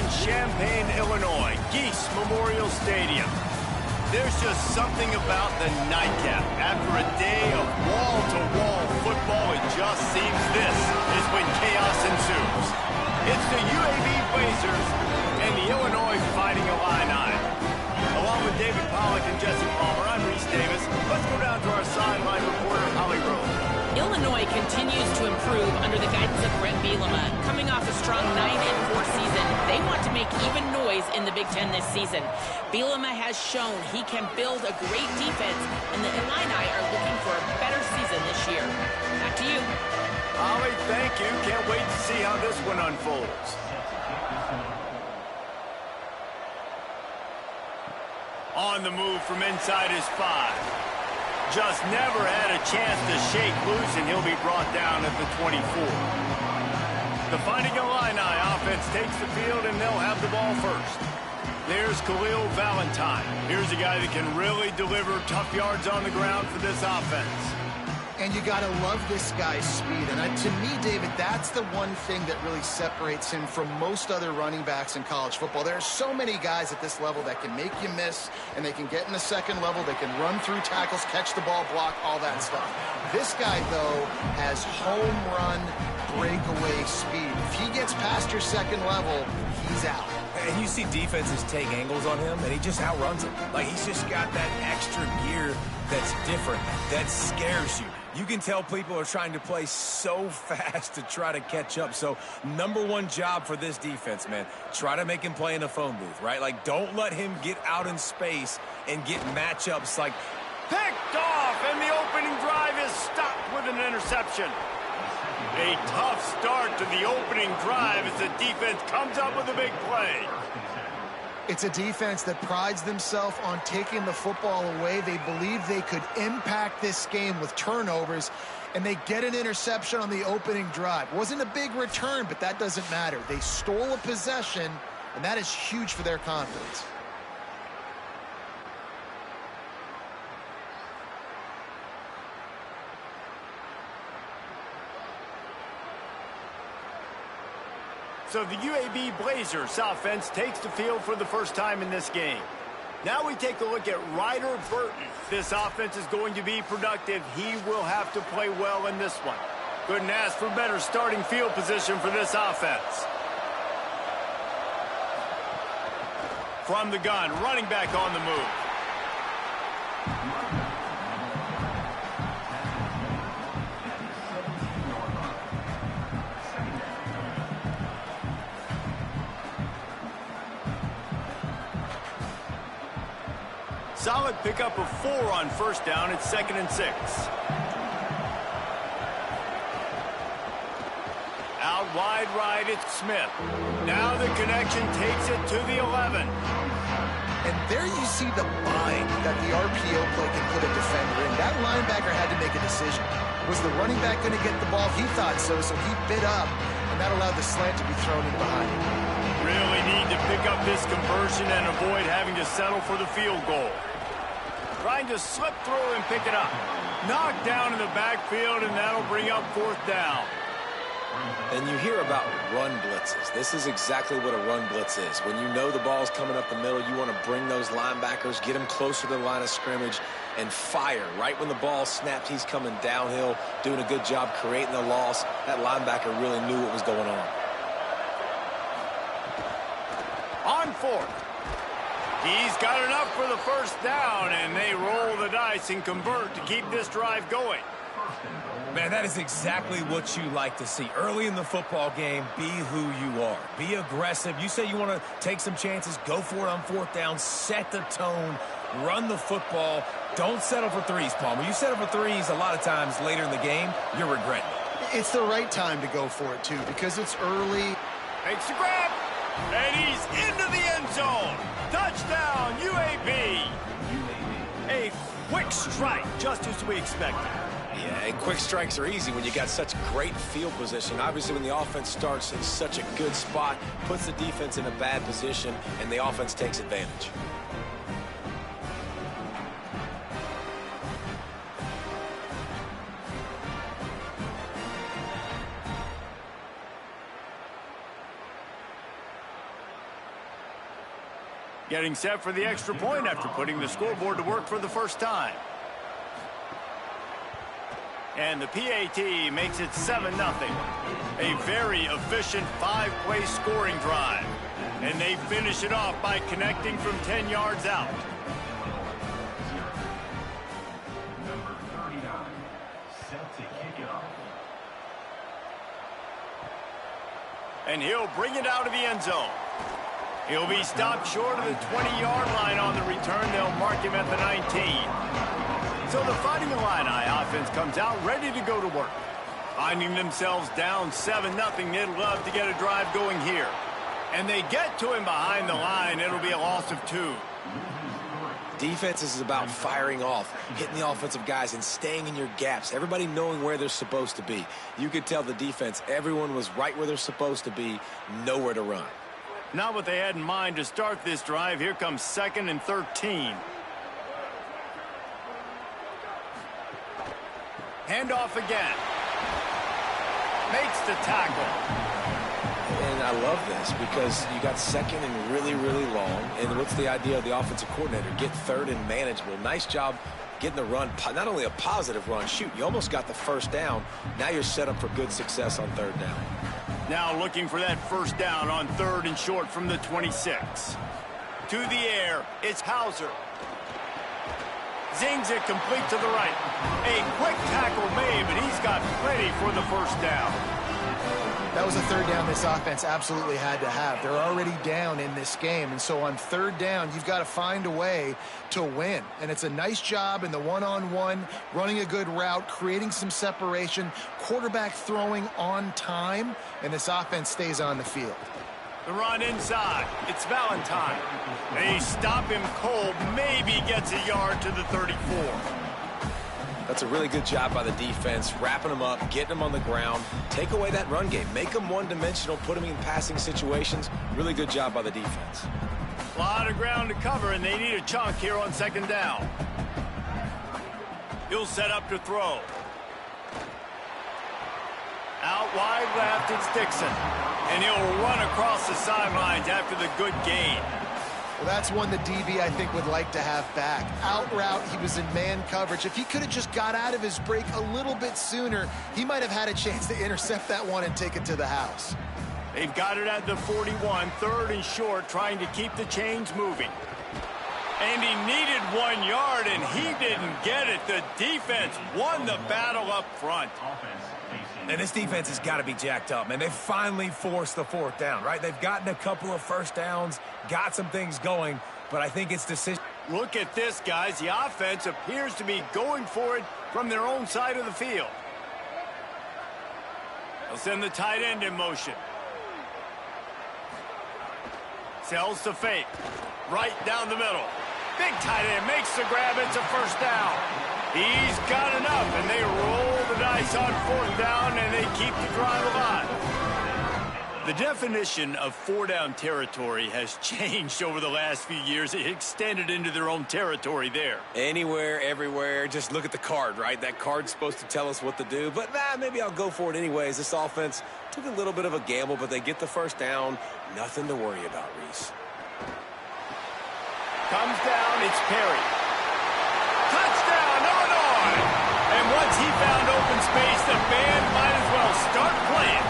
in Champaign, Illinois, Geese Memorial Stadium. There's just something about the nightcap. After a day of wall-to-wall football, it just seems this is when chaos ensues. It's the UAB Blazers and the Illinois Fighting Illini. Along with David Pollack and Jesse Palmer, I'm Reese Davis. Let's go down to our sideline reporter, Holly Rose. Illinois continues to improve under the guidance of Brett Bielema. Coming off a strong 9-4 season, they want to make even noise in the Big Ten this season. Bielema has shown he can build a great defense, and the Illini are looking for a better season this year. Back to you. Holly, thank you. Can't wait to see how this one unfolds. On the move from inside his 5. Just never had a chance to shake loose, and he'll be brought down at the 24. The Fighting Illini offense takes the field, and they'll have the ball first. There's Khalil Valentine. Here's a guy that can really deliver tough yards on the ground for this offense. And you got to love this guy's speed. And to me, David, that's the one thing that really separates him from most other running backs in college football. There are so many guys at this level that can make you miss, and they can get in the second level. They can run through tackles, catch the ball, block, all that stuff. This guy, though, has home run breakaway speed. If he gets past your second level, he's out. And you see defenses take angles on him, and he just outruns them. Like, he's just got that extra gear that's different, that scares you. You can tell people are trying to play so fast to try to catch up. So, #1 job for this defense, man. Try to make him play in a phone booth, right? Like, don't let him get out in space and get matchups like... Picked off, and the opening drive is stopped with an interception. A tough start to the opening drive as the defense comes up with a big play. It's a defense that prides themselves on taking the football away. They believe they could impact this game with turnovers, and they get an interception on the opening drive. Wasn't a big return, but that doesn't matter. They stole a possession, and that is huge for their confidence. So the UAB Blazers offense takes the field for the first time in this game. Now we take a look at Ryder Burton. This offense is going to be productive. He will have to play well in this one. Couldn't ask for better starting field position for this offense. From the gun, running back on the move. Solid pickup of 4 on first down. It's 2nd and 6. Out wide right, it's Smith. Now the connection takes it to the 11. And there you see the bind that the RPO play can put a defender in. That linebacker had to make a decision. Was the running back going to get the ball? He thought so, so he bit up, and that allowed the slant to be thrown in behind him. Really need to pick up this conversion and avoid having to settle for the field goal. Trying to slip through and pick it up. Knocked down in the backfield, and that'll bring up 4th down. And you hear about run blitzes. This is exactly what a run blitz is. When you know the ball's coming up the middle, you want to bring those linebackers, get them closer to the line of scrimmage, and fire. Right when the ball snapped, he's coming downhill, doing a good job creating the loss. That linebacker really knew what was going on. On 4th. He's got enough for the first down, and they roll the dice and convert to keep this drive going. Man, that is exactly what you like to see. Early in the football game, be who you are. Be aggressive. You say you want to take some chances, go for it on 4th down, set the tone, run the football. Don't settle for threes, Paul. When you settle for threes, a lot of times later in the game, you're regretting it. It's the right time to go for it, too, because it's early. Makes the grab, and he's into the end zone. Touchdown, UAB. A quick strike, just as we expected. Yeah, and quick strikes are easy when you got such great field position. Obviously, when the offense starts in such a good spot, puts the defense in a bad position, and the offense takes advantage. Getting set for the extra point after putting the scoreboard to work for the first time. And the PAT makes it 7-0. A very efficient 5-play scoring drive. And they finish it off by connecting from 10 yards out. Number 39, set to kick it off. And he'll bring it out of the end zone. He'll be stopped short of the 20-yard line on the return. They'll mark him at the 19. So the Fighting Illini offense comes out ready to go to work. Finding themselves down 7-0, they'd love to get a drive going here. And they get to him behind the line. It'll be a loss of 2. Defense is about firing off, hitting the offensive guys, and staying in your gaps. Everybody knowing where they're supposed to be. You could tell the defense, everyone was right where they're supposed to be, nowhere to run. Not what they had in mind to start this drive. Here comes 2nd and 13. Handoff again. Makes the tackle. And I love this because you got 2nd and really, really long. And what's the idea of the offensive coordinator? Get 3rd and manageable. Nice job getting the run, not only a positive run. Shoot, you almost got the first down. Now you're set up for good success on 3rd down. Now looking for that first down on 3rd and short from the 26. To the air, it's Hauser. Zings it complete to the right. A quick tackle made, but he's got plenty for the first down. That was a 3rd down this offense absolutely had to have. They're already down in this game, and so on 3rd down, you've got to find a way to win. And it's a nice job in the one-on-one, running a good route, creating some separation, quarterback throwing on time, and this offense stays on the field. The run inside. It's Valentine. They stop him cold, maybe gets a yard to the 34. That's a really good job by the defense, wrapping them up, getting them on the ground. Take away that run game. Make them one-dimensional, put them in passing situations. Really good job by the defense. A lot of ground to cover, and they need a chunk here on 2nd down. He'll set up to throw. Out wide left, it's Dixon. And he'll run across the sidelines after the good gain. Well, that's one the DB, I think, would like to have back. Out route, he was in man coverage. If he could have just got out of his break a little bit sooner, he might have had a chance to intercept that one and take it to the house. They've got it at the 41, 3rd and short, trying to keep the chains moving. And he needed 1 yard, and he didn't get it. The defense won the battle up front. And this defense has got to be jacked up, man. They finally forced the 4th down, right? They've gotten a couple of first downs, got some things going, but I think it's decision. Look at this, guys. The offense appears to be going for it from their own side of the field. They'll send the tight end in motion. Sells to fake. Right down the middle. Big tight end makes the grab. It's a first down. He's got enough, and they roll the dice on 4th down, and they keep the drive alive. The definition of 4-down territory has changed over the last few years. It extended into their own territory there. Anywhere, everywhere, just look at the card, right? That card's supposed to tell us what to do, but maybe I'll go for it anyways. This offense took a little bit of a gamble, but they get the first down. Nothing to worry about, Reese. Comes down, it's Perry. Touchdown, Illinois! And once he found open space, the band might as well start playing.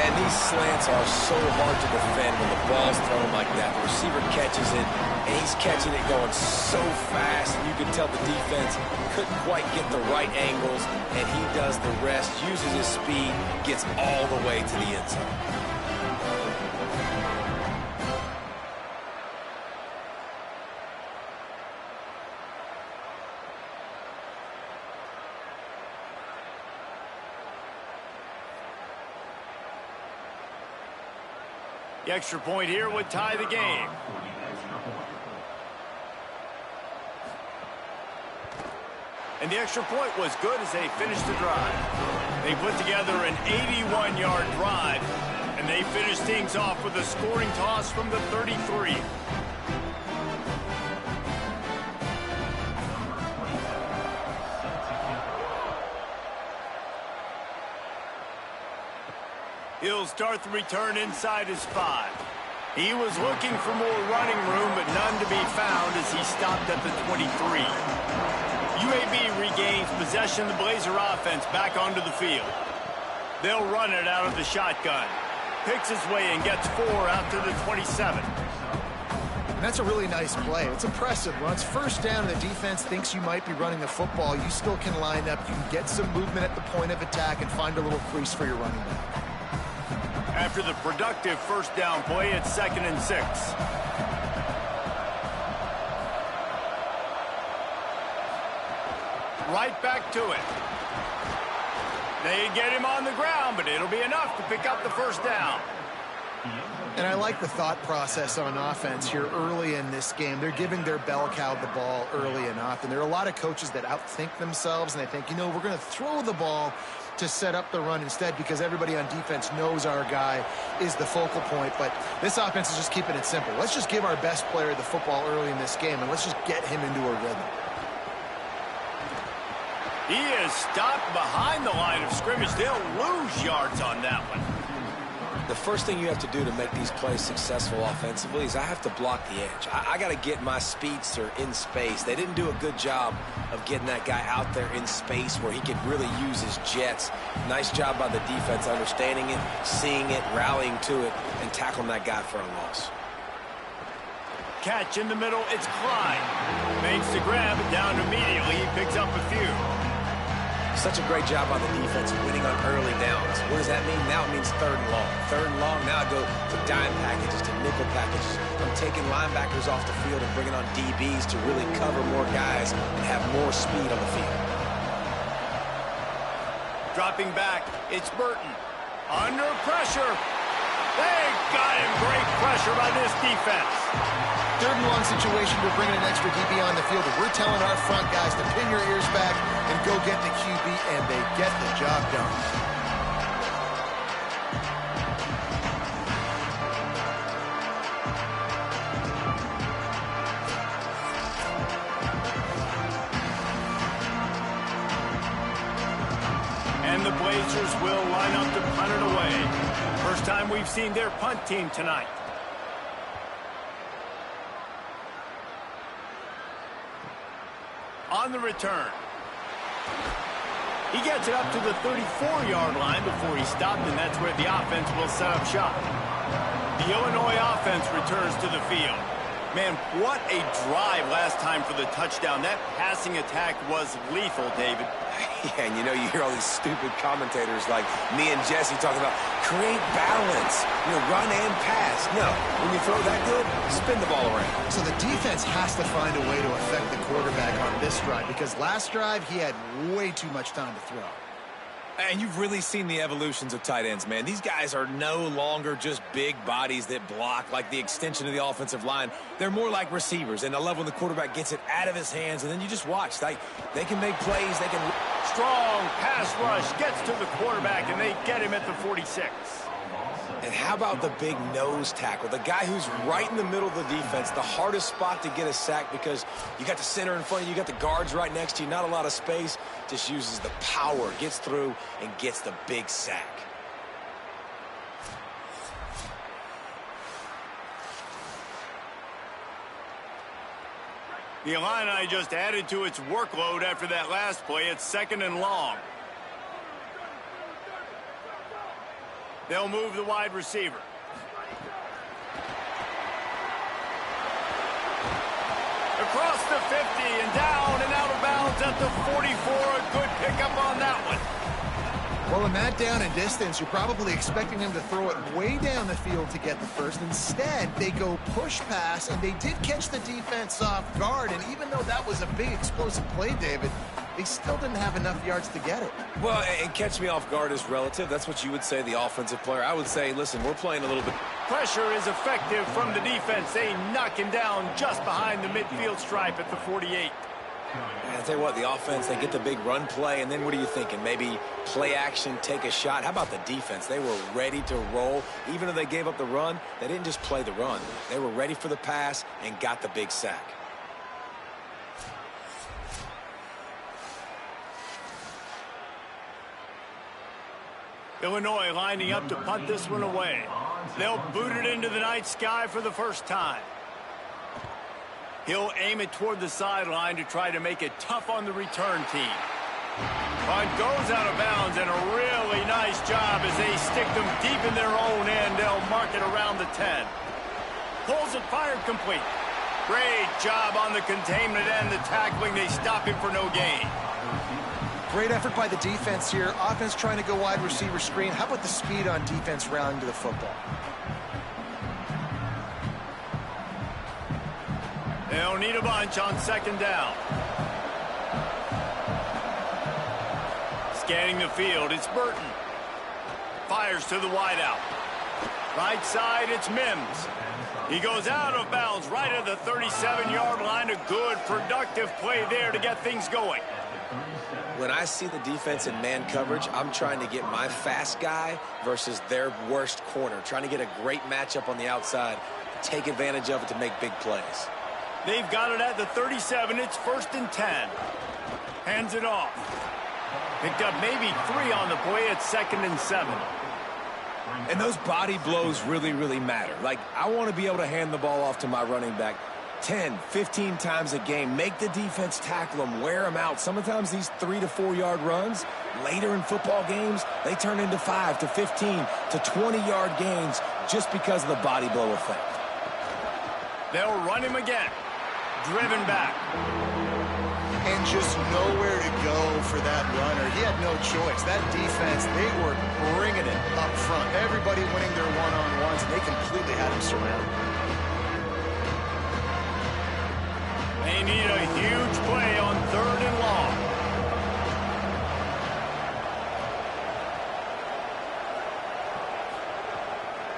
And these slants are so hard to defend when the ball's thrown like that. The receiver catches it, and he's catching it going so fast. You can tell the defense couldn't quite get the right angles, and he does the rest, uses his speed, gets all the way to the end zone. The extra point here would tie the game. And the extra point was good as they finished the drive. They put together an 81-yard drive, and they finished things off with a scoring toss from the 33. He'll start the return inside his 5. He was looking for more running room, but none to be found as he stopped at the 23. UAB regains possession of the Blazer offense back onto the field. They'll run it out of the shotgun. Picks his way and gets 4 out to the 27. And that's a really nice play. It's impressive. When it's first down and the defense thinks you might be running the football, you still can line up. You can get some movement at the point of attack and find a little crease for your running back. After the productive first down play, it's 2nd and 6. Right back to it. They get him on the ground, but it'll be enough to pick up the first down. And I like the thought process on offense here early in this game. They're giving their bell cow the ball early and often. There are a lot of coaches that outthink themselves, and they think, you know, we're going to throw the ball to set up the run instead because everybody on defense knows our guy is the focal point. But this offense is just keeping it simple. Let's just give our best player the football early in this game, and let's just get him into a rhythm. He is stopped behind the line of scrimmage. They'll lose yards on that one. The first thing you have to do to make these plays successful offensively is I have to block the edge. I got to get my speedster in space. They didn't do a good job of getting that guy out there in space where he could really use his jets. Nice job by the defense understanding it, seeing it, rallying to it, and tackling that guy for a loss. Catch in the middle, it's Klein. Makes the grab, down immediately. He picks up a few. Such a great job on the defense winning on early downs. What does that mean? Now it means 3rd and long. 3rd and long, now I go to dime packages, to nickel packages. I'm taking linebackers off the field and bringing on DBs to really cover more guys and have more speed on the field. Dropping back, it's Burton. Under pressure. They got him. Great pressure by this defense. 3rd and long situation, we're bringing an extra DB on the field, but we're telling our front guys to pin your ears back and go get the QB, and they get the job done. And the Blazers will line up to punt it away. First time we've seen their punt team tonight. On the return. He gets it up to the 34-yard line before he stopped, and that's where the offense will set up shop. The Illinois offense returns to the field. Man, what a drive last time for the touchdown. That passing attack was lethal, David. Yeah, and you know, you hear all these stupid commentators like me and Jesse talking about create balance, you know, run and pass. No, when you throw that good, spin the ball around. So the defense has to find a way to affect the quarterback on this drive because last drive he had way too much time to throw. And you've really seen the evolutions of tight ends, man. These guys are no longer just big bodies that block like the extension of the offensive line. They're more like receivers, and I love when the quarterback gets it out of his hands, and then you just watch. They can make plays. They can... Strong pass rush gets to the quarterback, and they get him at the 46. And how about the big nose tackle? The guy who's right in the middle of the defense, the hardest spot to get a sack because you got the center in front of you, you got the guards right next to you, not a lot of space. Just uses the power, gets through, and gets the big sack. The Illini just added to its workload after that last play. It's 2nd and long. They'll move the wide receiver. Across the 50 and down and out of bounds at the 44. A good pickup on that one. Well, in that down and distance, you're probably expecting him to throw it way down the field to get the first. Instead, they go push pass, and they did catch the defense off guard. And even though that was a big explosive play, David, they still didn't have enough yards to get it. Well, and catch me off guard is relative. That's what you would say, the offensive player. I would say, listen, we're playing a little bit. Pressure is effective from the defense. They knock him down just behind the midfield stripe at the 48. I tell you what, the offense, they get the big run play, and then what are you thinking? Maybe play action, take a shot. How about the defense? They were ready to roll. Even though they gave up the run, they didn't just play the run. They were ready for the pass and got the big sack. Illinois lining up to punt this one away. They'll boot it into the night sky for the first time. He'll aim it toward the sideline to try to make it tough on the return team. Punt goes out of bounds, and a really nice job as they stick them deep in their own end. They'll mark it around the 10. Pulls it, fired, complete. Great job on the containment and the tackling. They stop him for no gain. Great effort by the defense here. Offense trying to go wide receiver screen. How about the speed on defense rallying to the football? They'll need a bunch on second down. Scanning the field, it's Burton. Fires to the wideout. Right side, it's Mims. He goes out of bounds right at the 37-yard line. A good, productive play there to get things going. When I see the defense in man coverage, I'm trying to get my fast guy versus their worst corner. Trying to get a great matchup on the outside, take advantage of it to make big plays. They've got it at the 37. It's 1st and 10. Hands it off. Picked up maybe 3 on the play at 2nd and 7. And those body blows really, really matter. Like, I want to be able to hand the ball off to my running back 10, 15 times a game. Make the defense tackle them, wear them out. Sometimes these 3 to 4 yard runs, later in football games, they turn into 5 to 15 to 20-yard gains just because of the body blow effect. They'll run him again. Driven back. And just nowhere to go for that runner. He had no choice. That defense, they were bringing it up front. Everybody winning their one-on-ones, and they completely had him surrounded. They need a huge play on 3rd and long.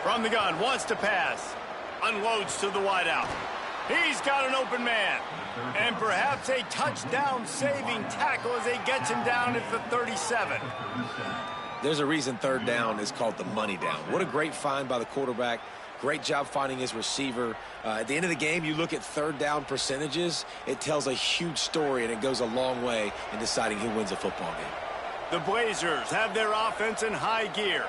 From the gun, wants to pass. Unloads to the wideout. He's got an open man. And perhaps a touchdown-saving tackle as he gets him down at the 37. There's a reason 3rd down is called the money down. What a great find by the quarterback. Great job finding his receiver. At the end of the game, you look at 3rd down percentages. It tells a huge story, and it goes a long way in deciding who wins a football game. The Blazers have their offense in high gear.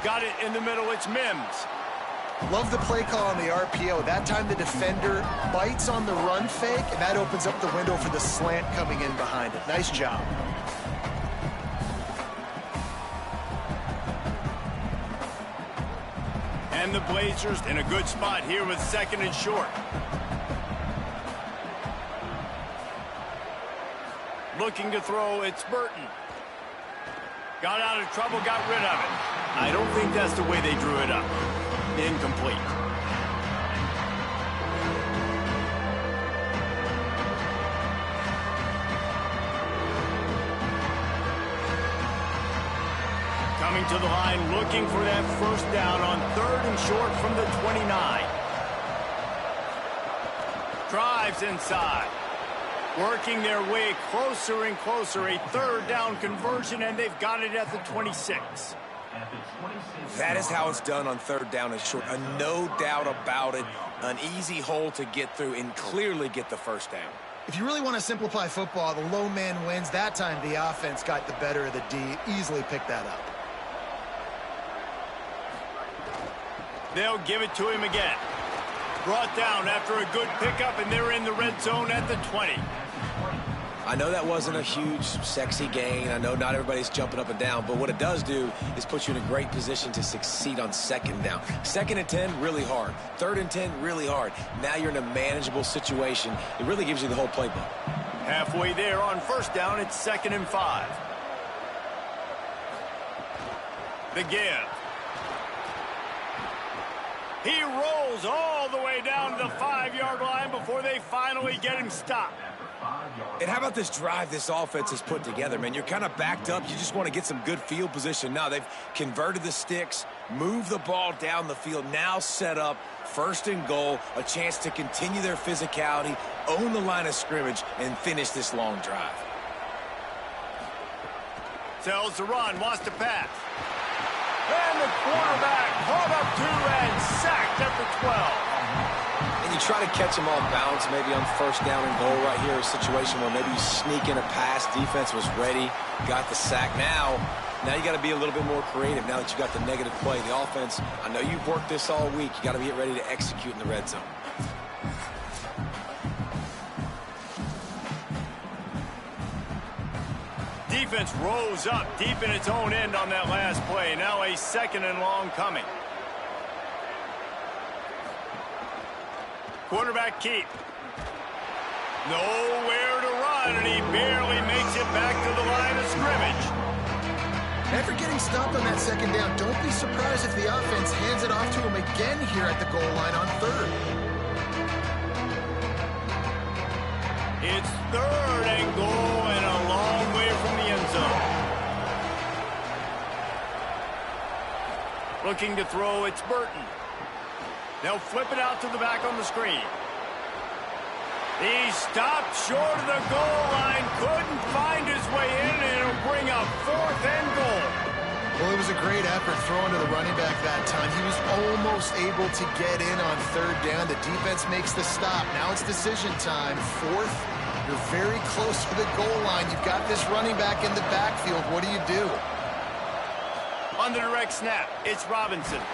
Got it in the middle. It's Mims. Love the play call on the RPO. That time the defender bites on the run fake, and that opens up the window for the slant coming in behind it. Nice job. And the Blazers in a good spot here with 2nd and short. Looking to throw, it's Burton. Got out of trouble, got rid of it. I don't think that's the way they drew it up. Incomplete. Coming to the line, looking for that 1st down on 3rd and short from the 29. Drives inside. Working their way closer and closer. A 3rd down conversion, and they've got it at the 26. That is how it's done on 3rd down and short. No doubt about it. An easy hole to get through and clearly get the 1st down. If you really want to simplify football, the low man wins. That time the offense got the better of the D. Easily picked that up. They'll give it to him again. Brought down after a good pickup, and they're in the red zone at the 20. I know that wasn't a huge, sexy gain. I know not everybody's jumping up and down, but what it does do is put you in a great position to succeed on 2nd down. 2nd and 10, really hard. 3rd and 10, really hard. Now you're in a manageable situation. It really gives you the whole playbook. Halfway there on 1st down, it's 2nd and 5. The give. He rolls all the way down to the 5-yard line before they finally get him stopped. And how about this drive this offense has put together, man? You're kind of backed up. You just want to get some good field position. Now they've converted the sticks, moved the ball down the field, now set up 1st and goal, a chance to continue their physicality, own the line of scrimmage, and finish this long drive. Tells the run, wants to pass. And the quarterback caught up to and sacked at the 12. And you try to catch him off balance, maybe on first down and goal right here, a situation where maybe you sneak in a pass, defense was ready, got the sack. Now you got to be a little bit more creative now that you got the negative play. The offense, I know you've worked this all week. You got to get ready to execute in the red zone. Defense rose up deep in its own end on that last play. Now a 2nd and long coming. Quarterback keep. Nowhere to run, and he barely makes it back to the line of scrimmage. After getting stopped on that 2nd down, don't be surprised if the offense hands it off to him again here at the goal line on 3rd. It's 3rd and goal and a long way from the end zone. Looking to throw, it's Burton. They'll flip it out to the back on the screen. He stopped short of the goal line, couldn't find his way in, and it'll bring up 4th and goal. Well, it was a great effort throwing to the running back that time. He was almost able to get in on 3rd down. The defense makes the stop. Now it's decision time. 4th, you're very close to the goal line. You've got this running back in the backfield. What do? On the direct snap, it's Robinson.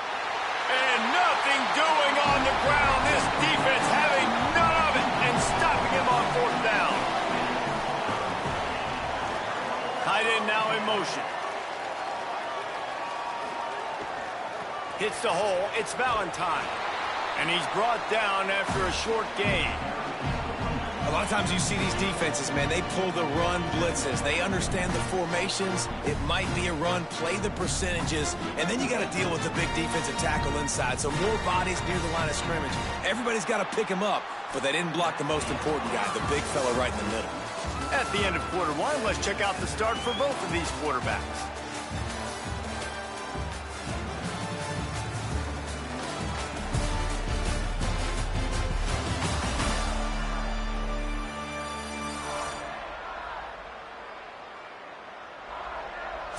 And nothing doing on the ground. This defense having none of it and stopping him on 4th down. Tight end now in motion. Hits the hole. It's Valentine. And he's brought down after a short gain. A lot of times you see these defenses, man, they pull the run blitzes. They understand the formations. It might be a run, play the percentages, and then you got to deal with the big defensive tackle inside. So more bodies near the line of scrimmage. Everybody's got to pick him up, but they didn't block the most important guy, the big fella right in the middle. At the end of quarter one, let's check out the start for both of these quarterbacks.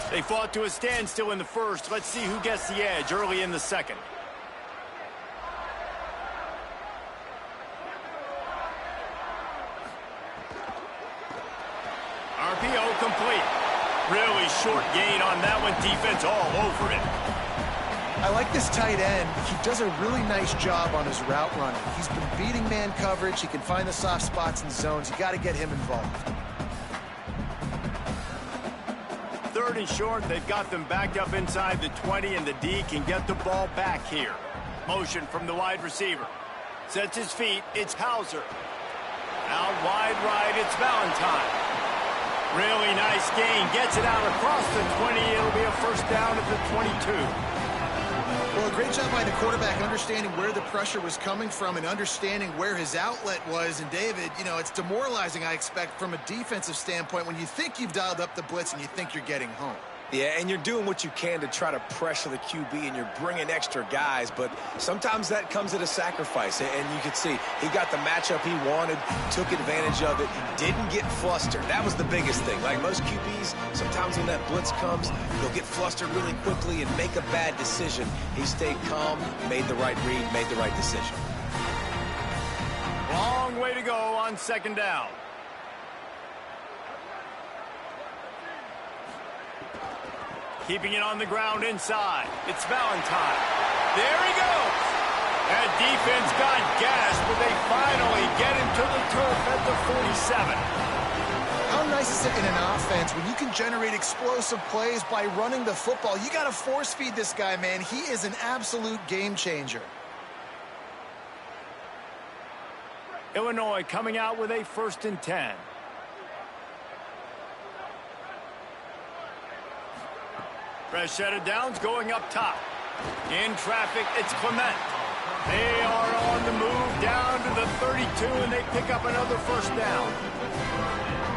They fought to a standstill in the first. Let's see who gets the edge early in the second. RPO complete. Really short gain on that one. Defense all over it. I like this tight end. He does a really nice job on his route running. He's been beating man coverage. He can find the soft spots and zones. You got to get him involved. 3rd and short. They've got them backed up inside the 20, and the D can get the ball back here. Motion from the wide receiver. Sets his feet. It's Hauser. Out wide right. It's Valentine. Really nice gain. Gets it out across the 20. It'll be a 1st down at the 22. Well, a great job by the quarterback understanding where the pressure was coming from and understanding where his outlet was. And, David, you know, it's demoralizing, I expect, from a defensive standpoint when you think you've dialed up the blitz and you think you're getting home. Yeah, and you're doing what you can to try to pressure the QB, and you're bringing extra guys, but sometimes that comes at a sacrifice. And you can see he got the matchup he wanted, took advantage of it, didn't get flustered. That was the biggest thing. Like most QBs, sometimes when that blitz comes, they'll get flustered really quickly and make a bad decision. He stayed calm, made the right read, made the right decision. Long way to go on 2nd down. Keeping it on the ground inside. It's Valentine. There he goes. That defense got gassed, but they finally get him to the turf at the 47. How nice is it in an offense when you can generate explosive plays by running the football? You got to force feed this guy, man. He is an absolute game changer. Illinois coming out with a 1st and 10. Fresh set of downs going up top. In traffic, it's Clement. They are on the move down to the 32, and they pick up another 1st down.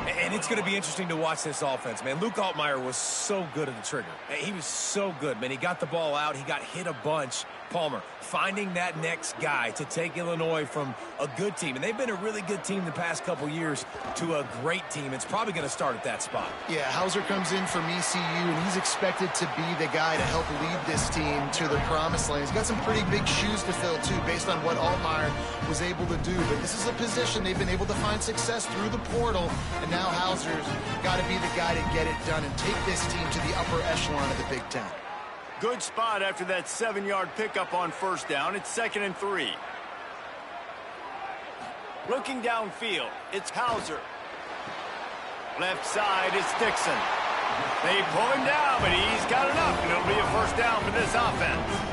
And And it's going to be interesting to watch this offense, man. Luke Altmaier was so good at the trigger. He was so good, man. He got the ball out. He got hit a bunch. Palmer, finding that next guy to take Illinois from a good team. And they've been a really good team the past couple years to a great team. It's probably going to start at that spot. Yeah, Hauser comes in from ECU, and he's expected to be the guy to help lead this team to the promised land. He's got some pretty big shoes to fill, too, based on what Altmaier was able to do. But this is a position they've been able to find success through the portal, and now Hauser's got to be the guy to get it done and take this team to the upper echelon of the Big Ten. Good spot after that 7-yard pickup on first down. It's 2nd and 3. Looking downfield, it's Hauser. Left side is Dixon. They pull him down, but he's got enough, and it'll be a first down for this offense.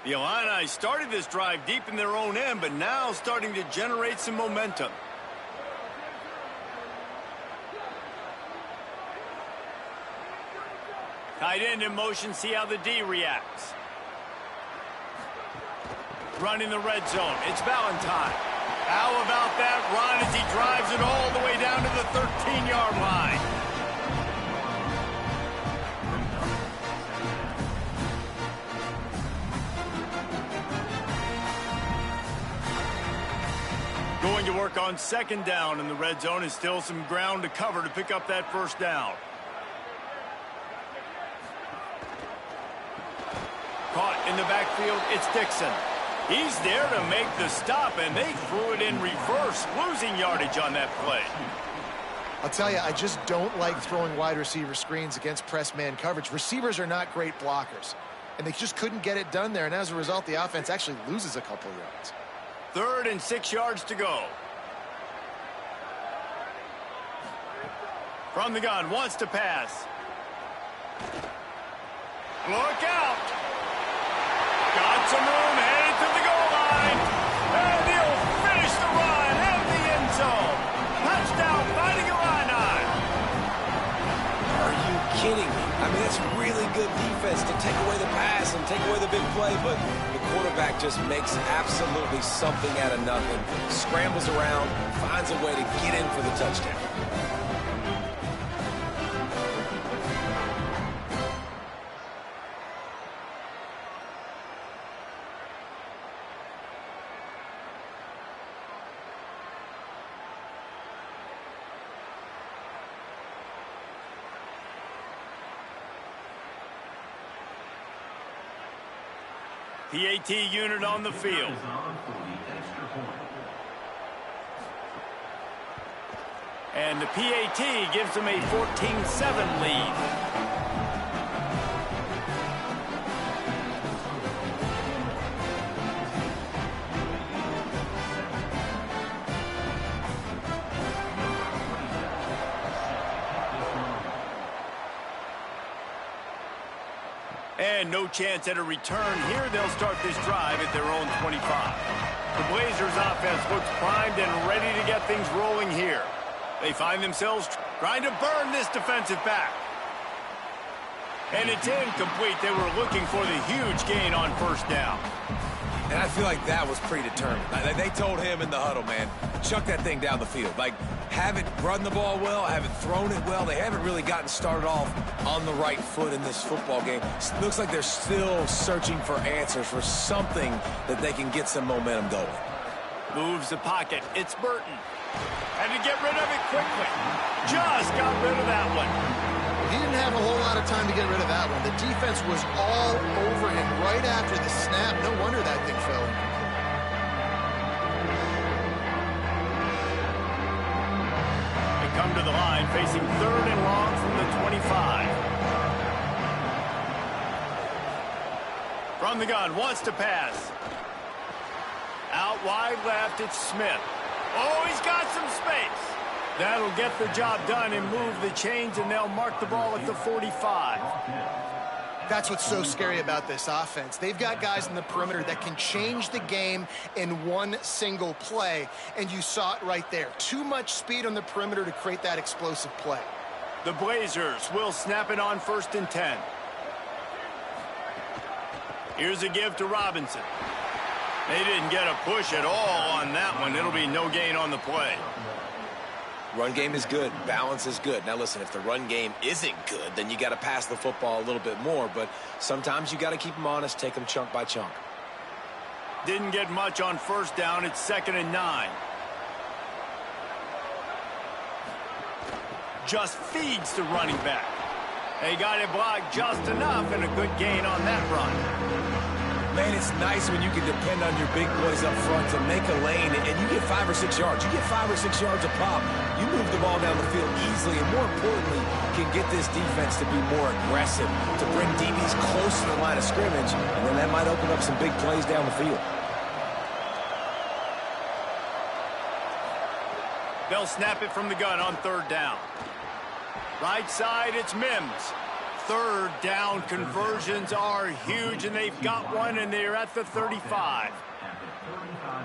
The Illini started this drive deep in their own end, but now starting to generate some momentum. Tight end in motion, see how the D reacts. Running the red zone, it's Valentine. How about that run as he drives it all the way down to the 13-yard line? Going to work on 2nd down in the red zone, and still some ground to cover to pick up that first down. Caught in the backfield, it's Dixon. He's there to make the stop, and they threw it in reverse, losing yardage on that play. I'll tell you, I just don't like throwing wide receiver screens against press man coverage. Receivers are not great blockers, and they just couldn't get it done there, and as a result, the offense actually loses a couple yards. 3rd and 6 yards to go. From the gun, wants to pass. Look out! Got some room, headed to the goal line. And he'll finish the run and the end zone. Touchdown, Fighting Illini. Are you kidding me? I mean, that's really good defense to take away the pass and take away the big play, but the quarterback just makes absolutely something out of nothing. Scrambles around, finds a way to get in for the touchdown. PAT unit on the field. And the PAT gives them a 14-7 lead. And no chance at a return here. They'll start this drive at their own 25. The Blazers offense looks primed and ready to get things rolling here. They find themselves trying to burn this defensive back. And it's incomplete. They were looking for the huge gain on first down. And I feel like that was predetermined. They told him in the huddle, man, chuck that thing down the field. Like, haven't run the ball well, haven't thrown it well. They haven't really gotten started off on the right foot in this football game. Looks like they're still searching for answers, for something that they can get some momentum going. Moves the pocket. It's Burton. Had to get rid of it quickly. Just got rid of that one. He didn't have a whole lot of time to get rid of that one. The defense was all over him right after the snap. No wonder that thing fell. They come to the line facing 3rd and long from the 25. From the gun, wants to pass. Out wide left, it's Smith. Oh, he's got some space. That'll get the job done and move the chains, and they'll mark the ball at the 45. That's what's so scary about this offense. They've got guys in the perimeter that can change the game in one single play, and you saw it right there. Too much speed on the perimeter to create that explosive play. The Blazers will snap it on 1st and 10. Here's a give to Robinson. They didn't get a push at all on that one. It'll be no gain on the play. Run game is good. Balance is good. Now, listen, if the run game isn't good, then you got to pass the football a little bit more. But sometimes you got to keep them honest, take them chunk by chunk. Didn't get much on first down. It's 2nd and 9. Just feeds the running back. They got it blocked just enough and a good gain on that run. Man, it's nice when you can depend on your big boys up front to make a lane and you get 5 or 6 yards. You get 5 or 6 yards a pop. You move the ball down the field easily and, more importantly, can get this defense to be more aggressive, to bring DBs close to the line of scrimmage, and then that might open up some big plays down the field. They'll snap it from the gun on 3rd down. Right side, it's Mims. 3rd down conversions are huge, and they've got one, and they're at the 35.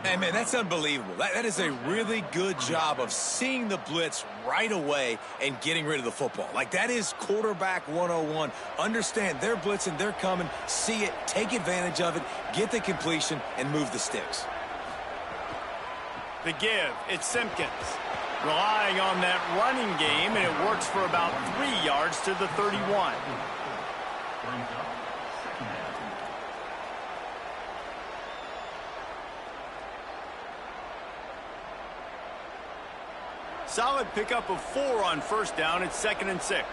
Hey, man, that's unbelievable. That is a really good job of seeing the blitz right away and getting rid of the football. Like, that is quarterback 101. Understand they're blitzing, they're coming, see it, take advantage of it, get the completion, and move the sticks. The give, it's Simpkins. Relying on that running game, and it works for about 3 yards to the 31. Solid pickup of 4 on first down. It's 2nd and 6.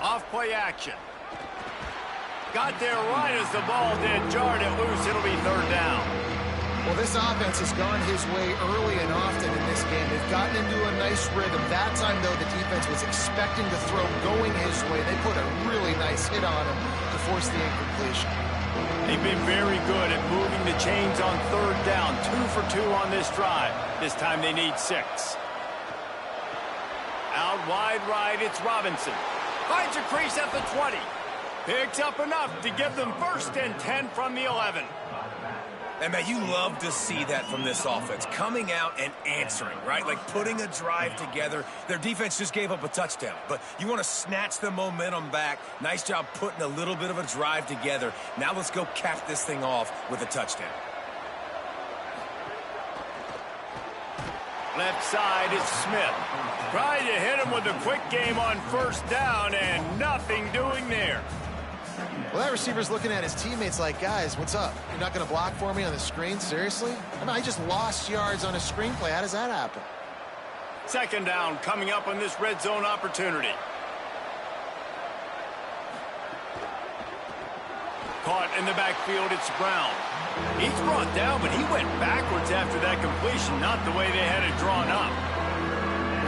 Off play action. Got there right as the ball did. Jarred it loose. It'll be 3rd down. Well, this offense has gone his way early and often in this game. They've gotten into a nice rhythm. That time, though, the defense was expecting the throw going his way. They put a really nice hit on him to force the incompletion. They've been very good at moving the chains on 3rd down. 2 for 2 on this drive. This time they need 6. Out wide right, it's Robinson. Finds a crease at the 20. Picks up enough to give them 1st and 10 from the 11. And, man, you love to see that from this offense, coming out and answering, right? Like putting a drive together. Their defense just gave up a touchdown, but you want to snatch the momentum back. Nice job putting a little bit of a drive together. Now let's go cap this thing off with a touchdown. Left side is Smith. Trying to hit him with a quick game on first down, and nothing doing there. Well, that receiver's looking at his teammates like, guys, what's up? You're not going to block for me on the screen? Seriously? I mean, I just lost yards on a screenplay. How does that happen? 2nd down coming up on this red zone opportunity. Caught in the backfield, it's Brown. He's brought down, but he went backwards after that completion, not the way they had it drawn up.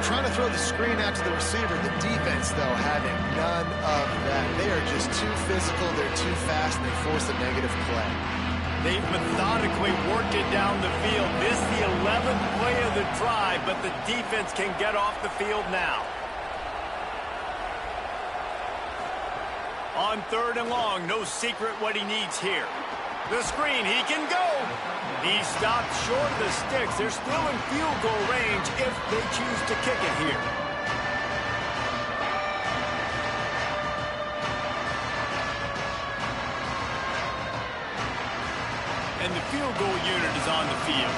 They're trying to throw the screen out to the receiver. The defense, though, having none of that. They are just too physical, they're too fast, and they force a negative play. They've methodically worked it down the field. This is the 11th play of the drive, but the defense can get off the field now. On 3rd and long, no secret what he needs here. The screen, he can go. He stopped short of the sticks. They're still in field goal range if they choose to kick it here. And the field goal unit is on the field.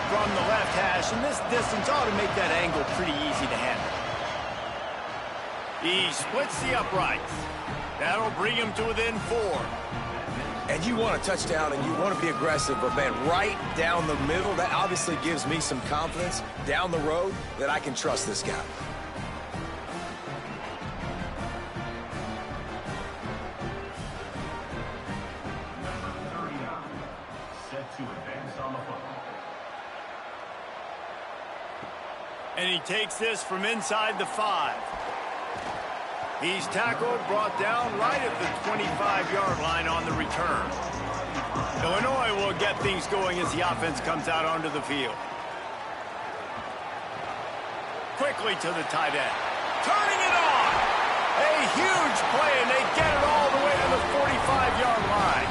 From the left hash, and this distance ought to make that angle pretty easy to handle. He splits the uprights. That'll bring him to within 4. And you want a touchdown and you want to be aggressive, but, man, right down the middle, that obviously gives me some confidence down the road that I can trust this guy. Number 39, set to advance on the football. And he takes this from inside the 5. He's tackled, brought down right at the 25-yard line on the return. Illinois will get things going as the offense comes out onto the field. Quickly to the tight end. Turning it on! A huge play, and they get it all the way to the 45-yard line.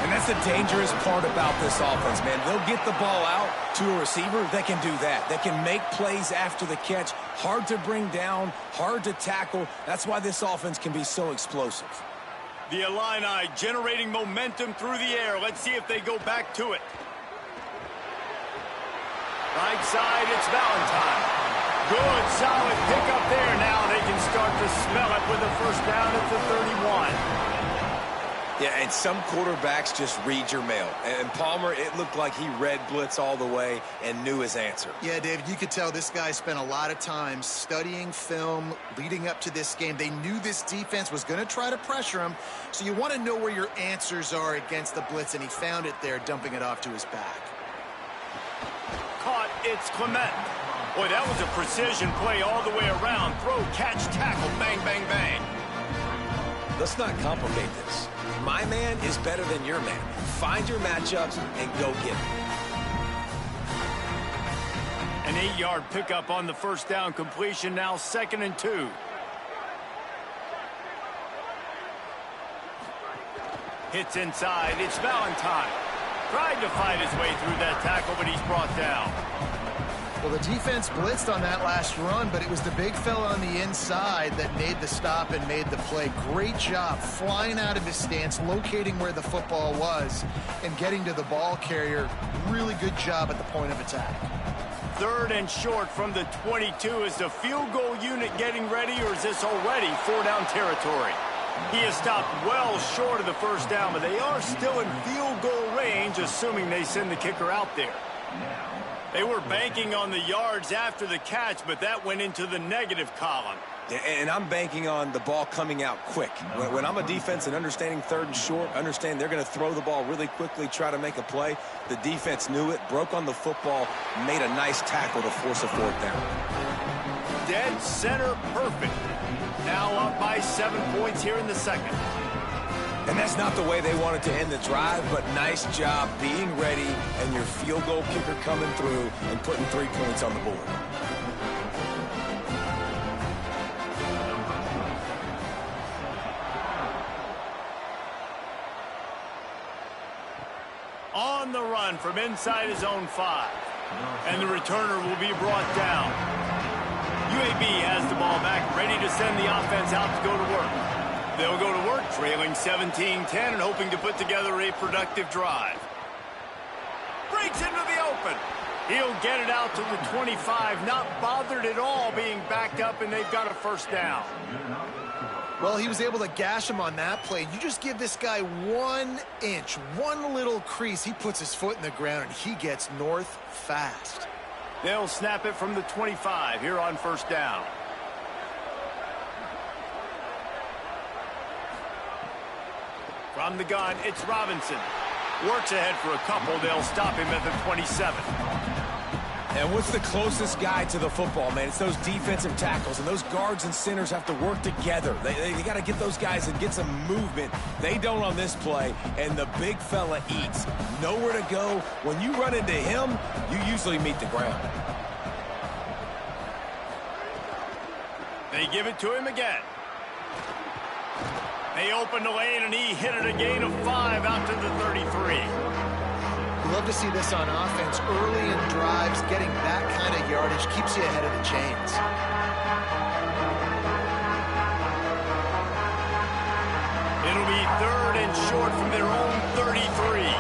And that's that's the dangerous part about this offense, man. They'll get the ball out to a receiver. They can do that. They can make plays after the catch. Hard to bring down, hard to tackle. That's why this offense can be so explosive. The Illini generating momentum through the air. Let's see if they go back to it. Right side, it's Valentine. Good, solid pickup there. Now they can start to smell it with a first down at the 31. Yeah, and some quarterbacks just read your mail. And Palmer, it looked like he read blitz all the way and knew his answer. Yeah, David, you could tell this guy spent a lot of time studying film leading up to this game. They knew this defense was going to try to pressure him, so you want to know where your answers are against the blitz, and he found it there, dumping it off to his back. Caught, it's Clement. Boy, that was a precision play all the way around. Throw, catch, tackle, bang, bang, bang. Let's not complicate this. My man is better than your man. Find your matchups and go get it. An 8-yard pickup on the first down completion, now 2nd and 2. Hits inside, it's Valentine. Tried to fight his way through that tackle, but he's brought down. Well, the defense blitzed on that last run, but it was the big fella on the inside that made the stop and made the play. Great job flying out of his stance, locating where the football was, and getting to the ball carrier. Really good job at the point of attack. 3rd and short from the 22. Is the field goal unit getting ready, or is this already 4-down territory? He has stopped well short of the first down, but they are still in field goal range, assuming they send the kicker out there. They were banking on the yards after the catch, but that went into the negative column. And I'm banking on the ball coming out quick. When I'm a defense and understanding 3rd and short, understand they're going to throw the ball really quickly, try to make a play. The defense knew it, broke on the football, made a nice tackle to force a 4th down. Dead center perfect. Now up by 7 points here in the 2nd. And that's not the way they wanted to end the drive, but nice job being ready and your field goal kicker coming through and putting 3 points on the board. On the run from inside his own 5. And the returner will be brought down. UAB has the ball back, ready to send the offense out to go to work. They'll go to work, trailing 17-10 and hoping to put together a productive drive. Breaks into the open. He'll get it out to the 25, not bothered at all being backed up, and they've got a first down. Well, he was able to gash him on that play. You just give this guy 1 inch, one little crease. He puts his foot in the ground, and he gets north fast. They'll snap it from the 25 here on first down. From the gun, it's Robinson. Works ahead for a couple. They'll stop him at the 27. And what's the closest guy to the football, man? It's those defensive tackles, and those guards and centers have to work together. They got to get those guys and get some movement. They don't on this play, and the big fella eats. Nowhere to go. When you run into him, you usually meet the ground. They give it to him again. They open the lane, and he hit it a gain of 5 out to the 33. You love to see this on offense. Early in drives, getting that kind of yardage keeps you ahead of the chains. It'll be 3rd and short from their own 33.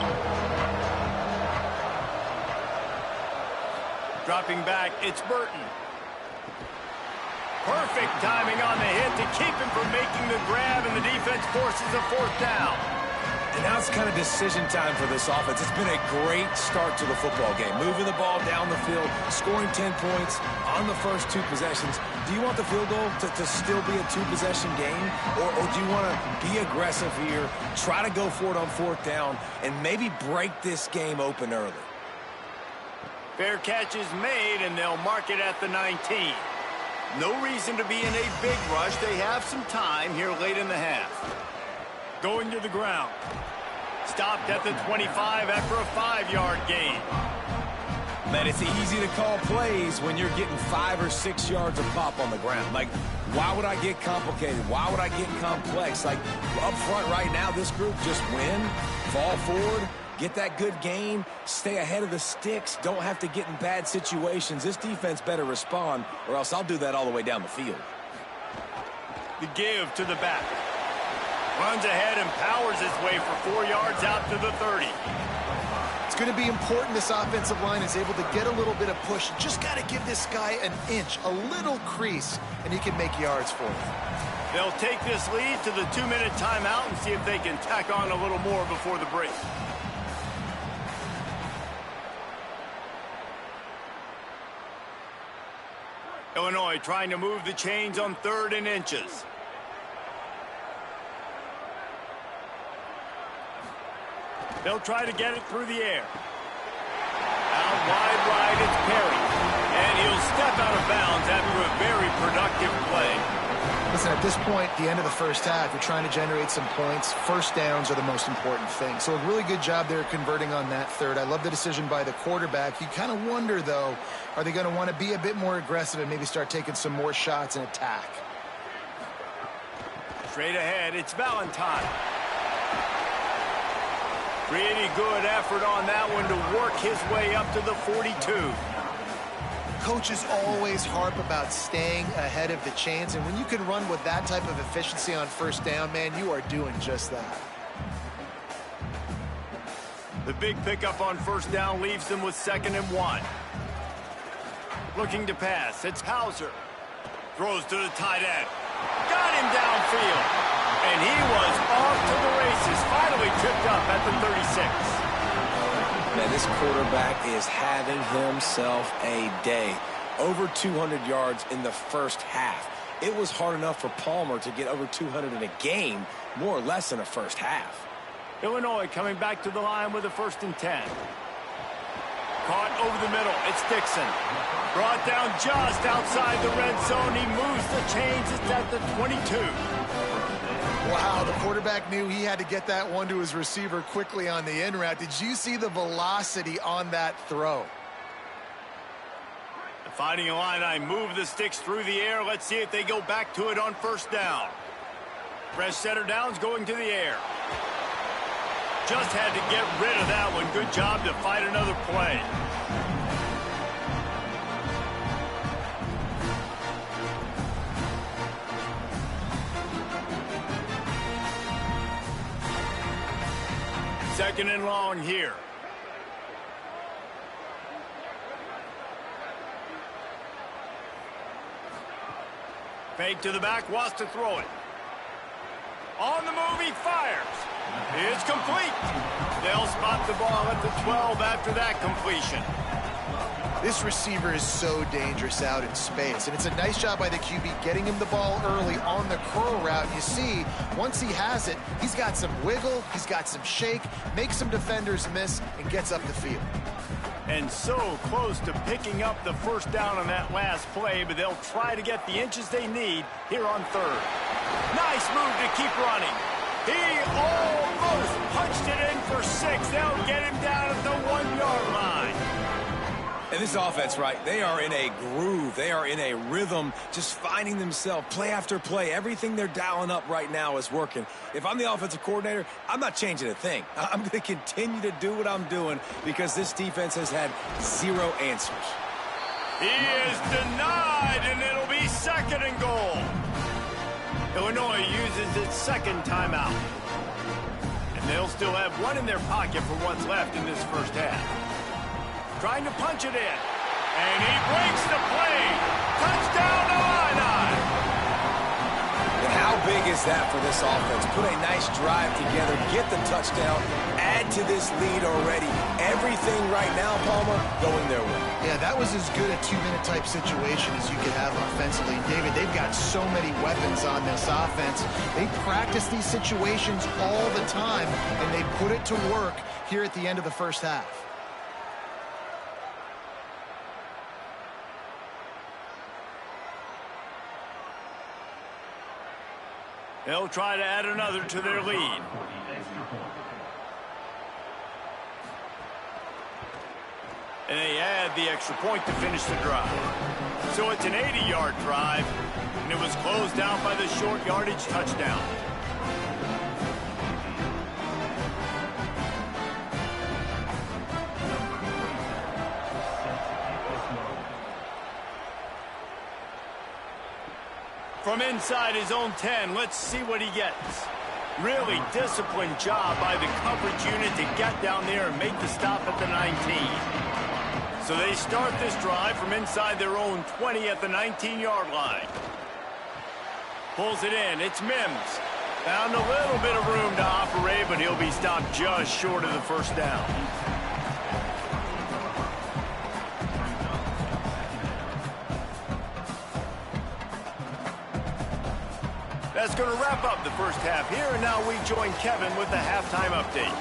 Dropping back, it's Burton. Perfect timing on the hit to keep him from making the grab, and the defense forces a 4th down. And now it's kind of decision time for this offense. It's been a great start to the football game. Moving the ball down the field, scoring 10 points on the first 2 possessions. Do you want the field goal to still be a 2-possession game? Or do you want to be aggressive here, try to go for it on 4th down, and maybe break this game open early? Fair catch is made, and they'll mark it at the 19. No reason to be in a big rush. They have some time here late in the half. Going to the ground. Stopped at the 25 after a 5-yard gain. Man, it's easy to call plays when you're getting 5 or 6 yards of pop on the ground. Like, why would I get complicated? Why would I get complex? Like, up front right now, this group just win, fall forward, get that good gain, stay ahead of the sticks, don't have to get in bad situations. This defense better respond, or else I'll do that all the way down the field. The give to the back. Runs ahead and powers his way for 4 yards out to the 30. It's going to be important this offensive line is able to get a little bit of push. Just got to give this guy an inch, a little crease, and he can make yards for it. They'll take this lead to the 2-minute timeout and see if they can tack on a little more before the break. Illinois trying to move the chains on 3rd and inches. They'll try to get it through the air. Out wide right, it's Perry. And he'll step out of bounds after a very productive play. Listen, at this point, the end of the first half, you're trying to generate some points. First downs are the most important thing. So a really good job there converting on that 3rd. I love the decision by the quarterback. You kind of wonder, though, are they going to want to be a bit more aggressive and maybe start taking some more shots and attack? Straight ahead, it's Valentine. Pretty good effort on that one to work his way up to the 42. Coaches always harp about staying ahead of the chains, and when you can run with that type of efficiency on first down, man, you are doing just that. The big pickup on first down leaves them with 2nd and 1. Looking to pass, it's Hauser. Throws to the tight end. Got him downfield. And he was off to the races, finally tripped up at the 36. Man, this quarterback is having himself a day. Over 200 yards in the first half. It was hard enough for Palmer to get over 200 in a game, more or less in a first half. Illinois coming back to the line with a 1st and 10. Caught over the middle, it's Dixon. Brought down just outside the red zone. He moves the chains, it's at the 22. Wow, the quarterback knew he had to get that one to his receiver quickly on the in route. Did you see the velocity on that throw? The Fighting Illini move the sticks through the air. Let's see if they go back to it on first down. Fresh setter downs going to the air. Just had to get rid of that one. Good job to fight another play. Second and long here. Fake to the back, wants to throw it. On the move, he fires. It's complete. They'll spot the ball at the 12 after that completion. This receiver is so dangerous out in space, and it's a nice job by the QB getting him the ball early on the curl route. You see, once he has it, he's got some wiggle, he's got some shake, makes some defenders miss, and gets up the field. And so close to picking up the first down on that last play, but they'll try to get the inches they need here on 3rd. Nice move to keep running. He almost punched it in for 6. They'll get him down at the 1-yard line. And this offense, right, they are in a groove. They are in a rhythm, just finding themselves play after play. Everything they're dialing up right now is working. If I'm the offensive coordinator, I'm not changing a thing. I'm going to continue to do what I'm doing because this defense has had 0 answers. He is denied, and it'll be 2nd and goal. Illinois uses its 2nd timeout. And they'll still have one in their pocket for what's left in this first half. Trying to punch it in. And he breaks the play. Touchdown, Illini! And how big is that for this offense? Put a nice drive together, get the touchdown, add to this lead already. Everything right now, Palmer, going their way. Yeah, that was as good a 2-minute type situation as you could have offensively. David, they've got so many weapons on this offense. They practice these situations all the time, and they put it to work here at the end of the first half. They'll try to add another to their lead. And they add the extra point to finish the drive. So it's an 80-yard drive, and it was closed out by the short yardage touchdown. From inside his own 10, let's see what he gets. Really disciplined job by the coverage unit to get down there and make the stop at the 19. So they start this drive from inside their own 20 at the 19-yard line. Pulls it in. It's Mims. Found a little bit of room to operate, but he'll be stopped just short of the first down. That's going to wrap up the first half here, and now we join Kevin with the halftime update.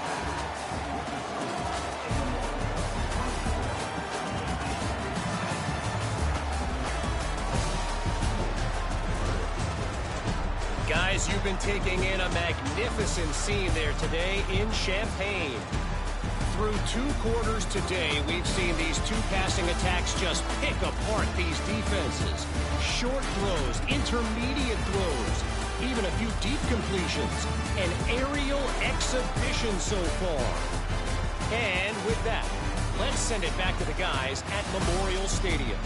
Guys, you've been taking in a magnificent scene there today in Champaign. Through 2 quarters today, we've seen these 2 passing attacks just pick apart these defenses. Short throws, intermediate throws, even a few deep completions. An aerial exhibition so far. And with that, let's send it back to the guys at Memorial Stadium.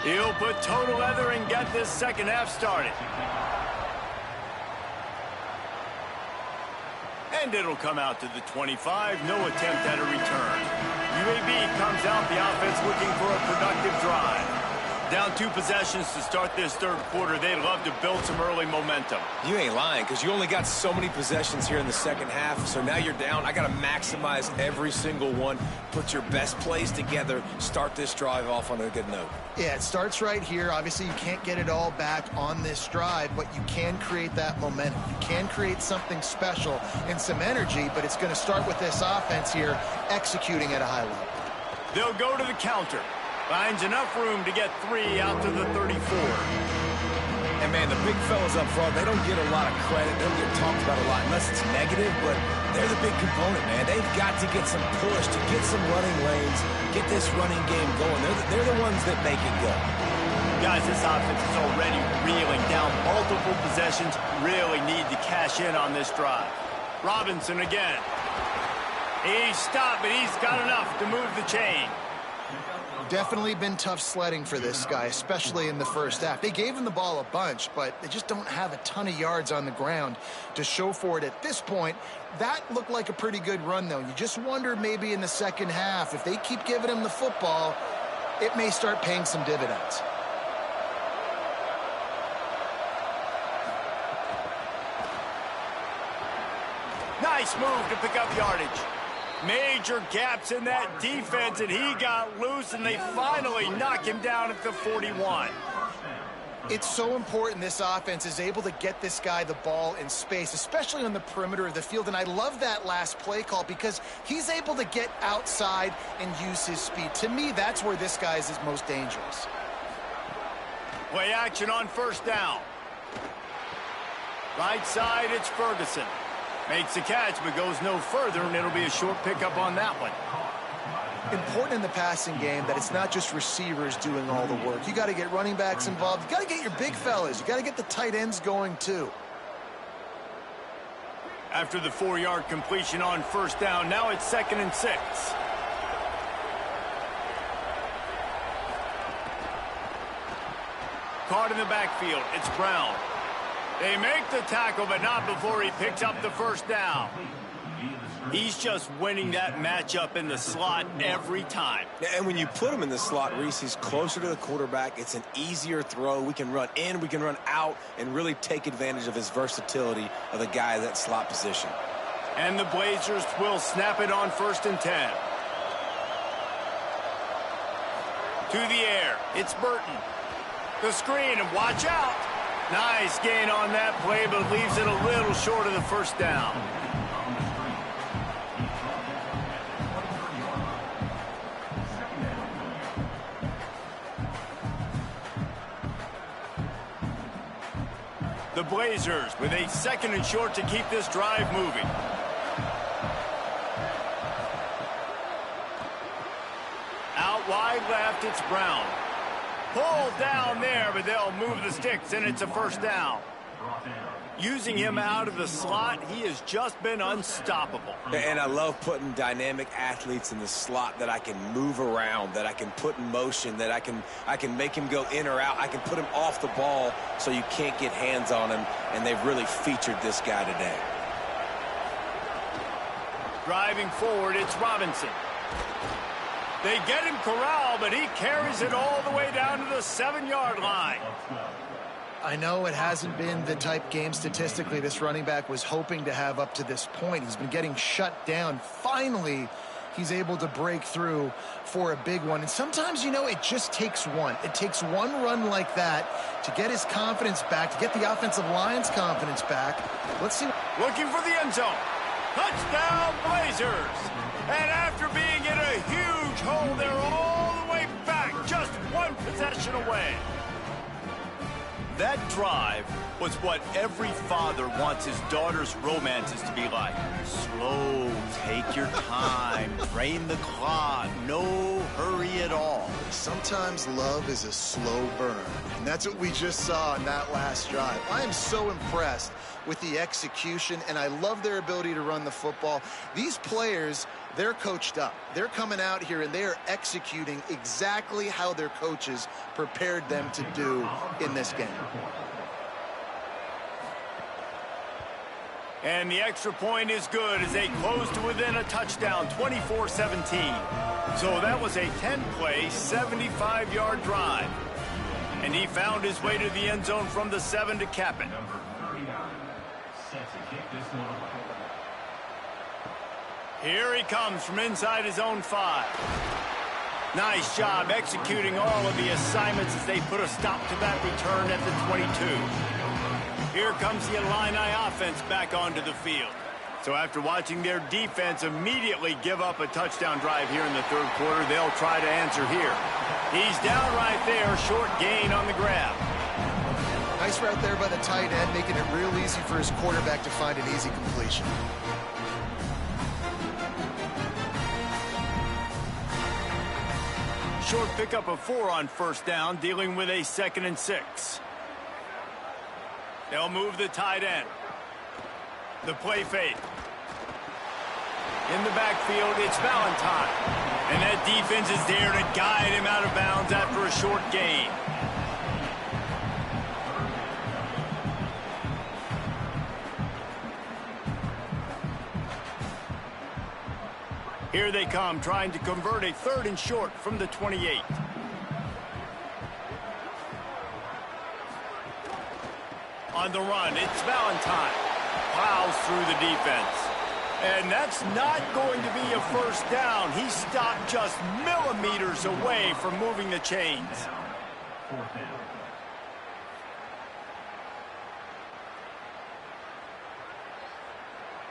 He'll put total leather and get this second half started. And it'll come out to the 25. No attempt at a return. UAB comes out, the offense looking for a productive drive. Down 2 possessions to start this third quarter. They'd love to build some early momentum. You ain't lying, because you only got so many possessions here in the second half, so now you're down. I got to maximize every single one, put your best plays together, start this drive off on a good note. Yeah, it starts right here. Obviously, you can't get it all back on this drive, but you can create that momentum. You can create something special and some energy, but it's going to start with this offense here executing at a high level. They'll go to the counter. Finds enough room to get 3 out to the 34. And, man, the big fellas up front, they don't get a lot of credit. They don't get talked about a lot unless it's negative, but they're the big component, man. They've got to get some push, to get some running lanes, get this running game going. They're the ones that make it go. Guys, this offense is already reeling down multiple possessions. Really need to cash in on this drive. Robinson again. He's stopped, but he's got enough to move the chain. Definitely been tough sledding for this guy, especially in the first half. They gave him the ball a bunch, but they just don't have a ton of yards on the ground to show for it at this point. That looked like a pretty good run, though. You just wonder maybe in the second half, if they keep giving him the football, it may start paying some dividends. Nice move to pick up yardage. Major gaps in that defense, and he got loose, and they finally knock him down at the 41. It's so important this offense is able to get this guy the ball in space, especially on the perimeter of the field. And I love that last play call because he's able to get outside and use his speed. To me, that's where this guy is his most dangerous. Play action on first down. Right side, it's Ferguson. Makes the catch, but goes no further, and it'll be a short pickup on that one. Important in the passing game that it's not just receivers doing all the work. You got to get running backs involved. You got to get your big fellas. You got to get the tight ends going, too. After the 4-yard completion on first down, now it's 2nd and 6. Caught in the backfield, it's Brown. They make the tackle, but not before he picks up the first down. He's just winning that matchup in the slot every time. And when you put him in the slot, Reese, he's closer to the quarterback. It's an easier throw. We can run in, we can run out, and really take advantage of his versatility of the guy in that slot position. And the Blazers will snap it on 1st and 10. To the air, it's Burton. The screen, and watch out. Nice gain on that play, but leaves it a little short of the first down. The Blazers with a 2nd and short to keep this drive moving. Out wide left, it's Brown. Pulled down there, but they'll move the sticks, and it's a first down. Using him out of the slot, he has just been unstoppable. And I love putting dynamic athletes in the slot that I can move around, that I can put in motion, that I can make him go in or out. I can put him off the ball so you can't get hands on him, and they've really featured this guy today. Driving forward, it's Robinson. They get him corralled, but he carries it all the way down to the 7-yard line. I know it hasn't been the type game statistically this running back was hoping to have up to this point. He's been getting shut down. Finally, he's able to break through for a big one. And sometimes, you know, it just takes one. It takes one run like that to get his confidence back, to get the offensive line's confidence back. Let's see. Looking for the end zone. Touchdown, Blazers. And after being in a huge hole, they're all the way back, just one possession away. That drive was what every father wants his daughter's romances to be like. Slow, take your time, drain the clock, no hurry at all. Sometimes love is a slow burn, and that's what we just saw in that last drive. I am so impressed with the execution, and I love their ability to run the football. These players, they're coached up. They're coming out here, and they are executing exactly how their coaches prepared them to do in this game. And the extra point is good as they close to within a touchdown, 24-17. So that was a 10-play, 75-yard drive. And he found his way to the end zone from the 7 to cap it. Number 39, set to kick this one away. Here he comes from inside his own 5. Nice job executing all of the assignments as they put a stop to that return at the 22. Here comes the Illini offense back onto the field. So after watching their defense immediately give up a touchdown drive here in the 3rd quarter, they'll try to answer here. He's down right there, short gain on the grab. Nice route there by the tight end, making it real easy for his quarterback to find an easy completion. Short pickup of 4 on first down, dealing with a 2nd and 6. They'll move the tight end. The play fake. In the backfield, it's Valentine. And that defense is there to guide him out of bounds after a short gain. Here they come, trying to convert a 3rd and short from the 28. On the run, it's Valentine. Plows through the defense. And that's not going to be a first down. He stopped just millimeters away from moving the chains. 4th down.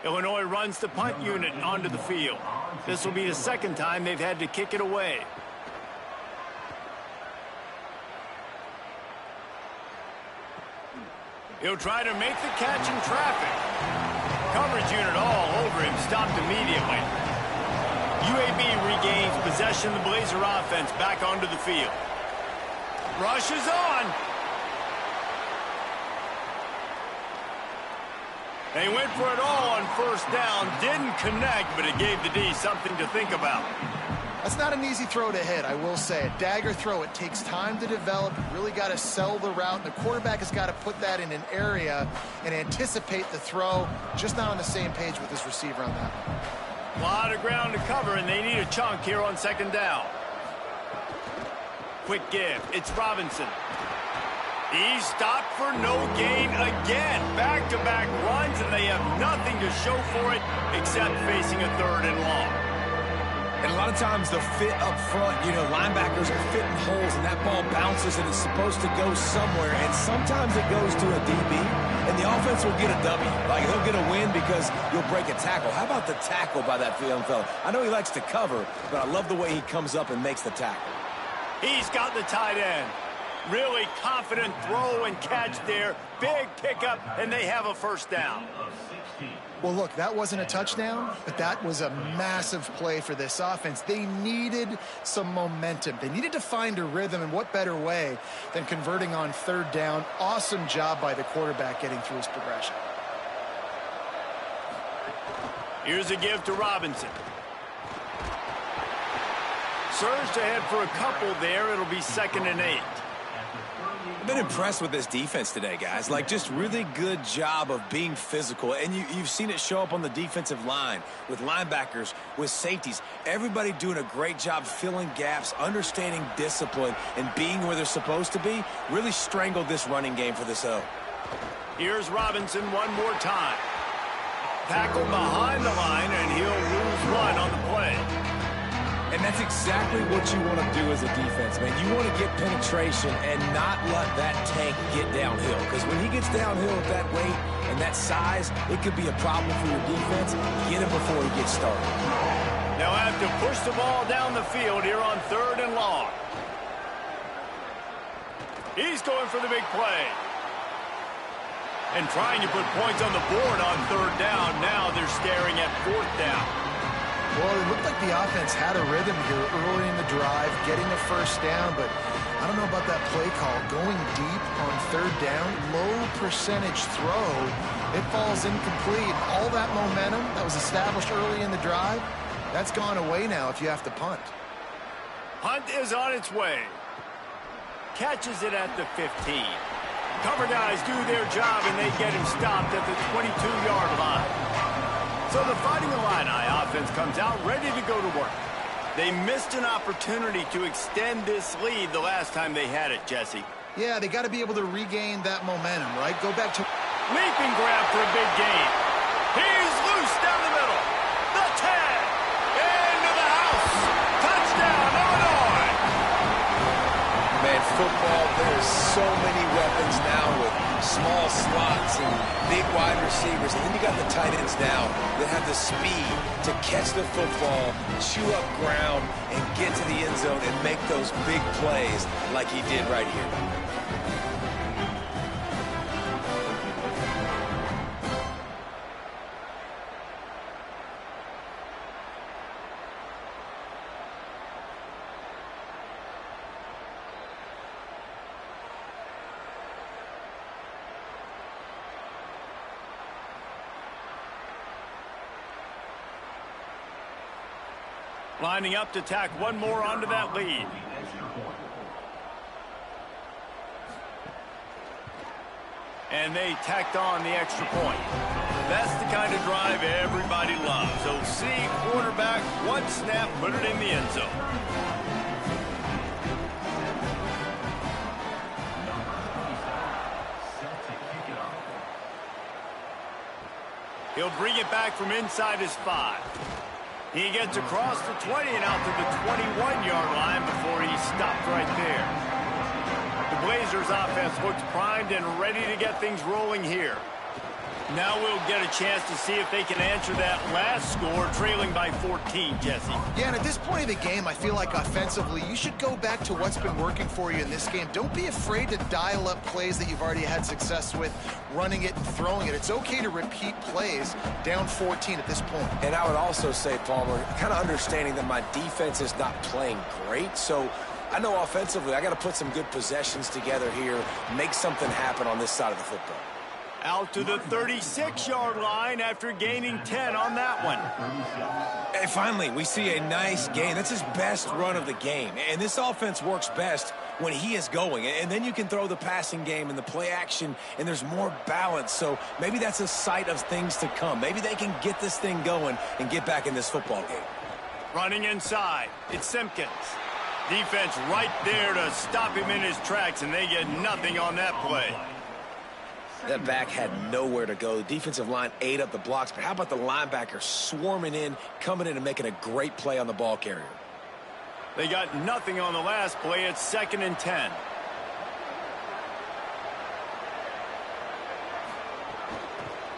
Illinois runs the punt unit onto the field. This will be the 2nd time they've had to kick it away. He'll try to make the catch in traffic. Coverage unit all over him, stopped immediately. UAB regains possession of the Blazer offense back onto the field. Rush is on. They went for it all on first down, didn't connect, but it gave the D something to think about. That's not an easy throw to hit, I will say. A dagger throw, it takes time to develop. You really got to sell the route. The quarterback has got to put that in an area and anticipate the throw. Just not on the same page with his receiver on that. A lot of ground to cover, and they need a chunk here on 2nd down. Quick give. It's Robinson. He's stopped for no gain again. Back-to-back runs, and they have nothing to show for it except facing a 3rd and long. And a lot of times the fit up front, you know, linebackers are fitting holes, and that ball bounces, and it's supposed to go somewhere. And sometimes it goes to a DB, and the offense will get a W. Like, he'll get a win because you'll break a tackle. How about the tackle by that young fella? I know he likes to cover, but I love the way he comes up and makes the tackle. He's got the tight end. Really confident throw and catch there. Big pickup, and they have a first down. Well, look, that wasn't a touchdown, but that was a massive play for this offense. They needed some momentum. They needed to find a rhythm, and what better way than converting on third down. Awesome job by the quarterback getting through his progression. Here's a give to Robinson. Surged ahead for a couple there. It'll be 2nd and 8. I've been impressed with this defense today, guys. Like, just really good job of being physical. And you've seen it show up on the defensive line with linebackers, with safeties. Everybody doing a great job filling gaps, understanding discipline, and being where they're supposed to be. Really strangled this running game for this O. Here's Robinson one more time. Tackle behind the line, and he'll lose one on the play. And that's exactly what you want to do as a defense, man. You want to get penetration and not let that tank get downhill. Because when he gets downhill at that weight and that size, it could be a problem for your defense. Get him before he gets started. They'll have to push the ball down the field here on 3rd and long. He's going for the big play. And trying to put points on the board on 3rd down. Now they're staring at 4th down. Well, it looked like the offense had a rhythm here early in the drive, getting a first down, but I don't know about that play call. Going deep on 3rd down, low percentage throw, it falls incomplete. All that momentum that was established early in the drive, that's gone away now if you have to punt. Punt is on its way. Catches it at the 15. Cover guys do their job, and they get him stopped at the 22-yard line. So the Fighting Illini offense comes out ready to go to work. They missed an opportunity to extend this lead the last time they had it, Jesse. Yeah, they got to be able to regain that momentum, right? Go back to... Leaping grab for a big gain. He's loose down the middle. The 10. Into the house. Touchdown, Illinois. Man, football, there's so many weapons now with small slots and big wide receivers. And then you got the tight ends now that have the speed to catch the football, chew up ground, and get to the end zone and make those big plays like he did right here. Lining up to tack one more onto that lead. And they tacked on the extra point. That's the kind of drive everybody loves. OC, quarterback, one snap, put it in the end zone. He'll bring it back from inside his 5. He gets across the 20 and out to the 21-yard line before he's stopped right there. The Blazers offense looks primed and ready to get things rolling here. Now we'll get a chance to see if they can answer that last score, trailing by 14, Jesse. Yeah, and at this point of the game, I feel like offensively, you should go back to what's been working for you in this game. Don't be afraid to dial up plays that you've already had success with, running it and throwing it. It's okay to repeat plays down 14 at this point. And I would also say, Palmer, kind of understanding that my defense is not playing great, so I know offensively I got to put some good possessions together here, make something happen on this side of the football. Out to the 36-yard line after gaining 10 on that one. And finally, we see a nice gain. That's his best run of the game. And this offense works best when he is going. And then you can throw the passing game and the play action, and there's more balance. So maybe that's a sight of things to come. Maybe they can get this thing going and get back in this football game. Running inside, it's Simpkins. Defense right there to stop him in his tracks, and they get nothing on that play. That back had nowhere to go. The defensive line ate up the blocks, but how about the linebacker swarming in, coming in and making a great play on the ball carrier? They got nothing on the last play. It's 2nd and 10.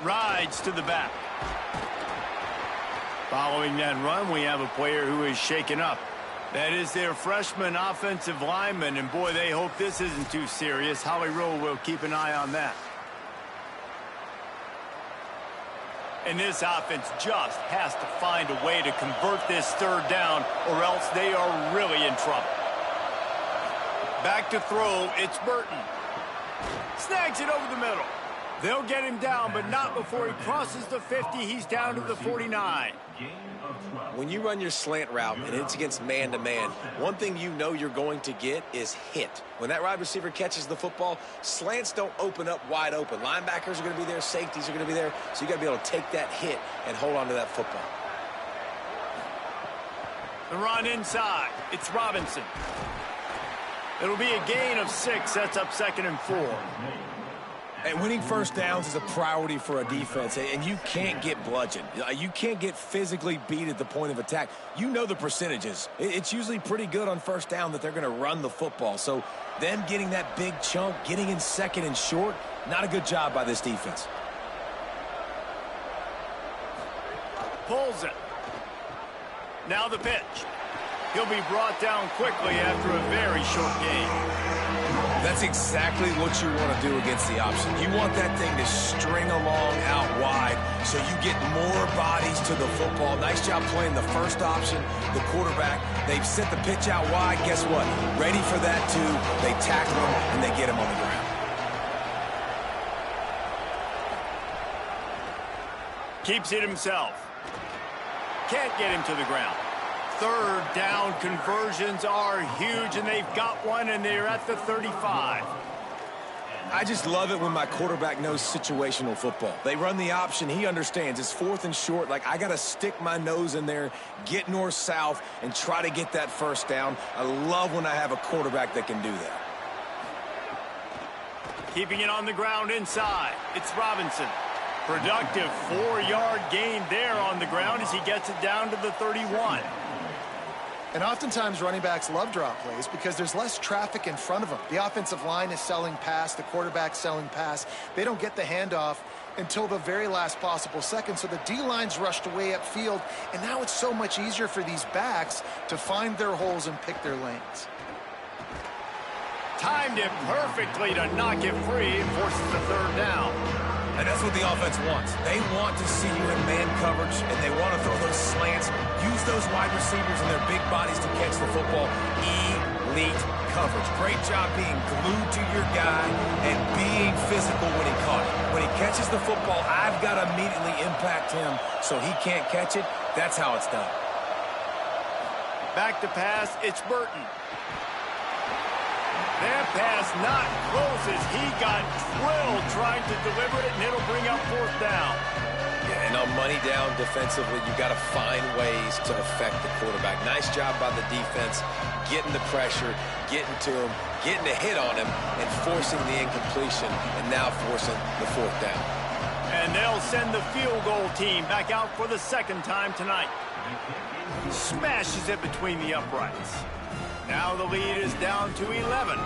Rides to the back. Following that run, we have a player who is shaken up. That is their freshman offensive lineman, and boy, they hope this isn't too serious. Howie Rowe will keep an eye on that. And this offense just has to find a way to convert this third down, or else they are really in trouble. Back to throw, it's Burton. Snags it over the middle. They'll get him down, but not before he crosses the 50. He's down to the 49. When you run your slant route and it's against man-to-man, one thing you know you're going to get is hit. When that wide receiver catches the football, slants don't open up wide open. Linebackers are going to be there, safeties are going to be there, so you got to be able to take that hit and hold on to that football. The run inside. It's Robinson. It'll be a gain of 6. That's up 2nd and 4. And winning first downs is a priority for a defense, and you can't get bludgeoned. You can't get physically beat at the point of attack. You know the percentages. It's usually pretty good on first down that they're going to run the football. So them getting that big chunk, getting in 2nd and short, not a good job by this defense. Pulls it. Now the pitch. He'll be brought down quickly after a very short game. That's exactly what you want to do against the option. You want that thing to string along out wide so you get more bodies to the football. Nice job playing the first option, the quarterback. They've sent the pitch out wide. Guess what? Ready for that, too. They tackle him, and they get him on the ground. Keeps it himself. Can't get him to the ground. Third down conversions are huge, and they've got one, and they're at the 35. I just love it when my quarterback knows situational football. They run the option. He understands. It's 4th and short. Like, I got to stick my nose in there, get north-south, and try to get that first down. I love when I have a quarterback that can do that. Keeping it on the ground inside. It's Robinson. Productive 4-yard gain there on the ground as he gets it down to the 31. And oftentimes running backs love drop plays because there's less traffic in front of them. The offensive line is selling pass, the quarterback's selling pass. They don't get the handoff until the very last possible second, so the D-line's rushed away upfield, and now it's so much easier for these backs to find their holes and pick their lanes. Timed it perfectly to knock it free and forces the third down. And that's what the offense wants. They want to see you in man coverage, and they want to throw those slants, use those wide receivers and their big bodies to catch the football. Elite coverage. Great job being glued to your guy and being physical when he caught it. When he catches the football, I've got to immediately impact him so he can't catch it. That's how it's done. Back to pass, it's Burton. That pass not close as he got drilled trying to deliver it, and it'll bring up 4th down. Yeah, and on money down defensively, you got to find ways to affect the quarterback. Nice job by the defense, getting the pressure, getting to him, getting a hit on him, and forcing the incompletion, and now forcing the 4th down. And they'll send the field goal team back out for the 2nd time tonight. Smashes it between the uprights. Now the lead is down to 11.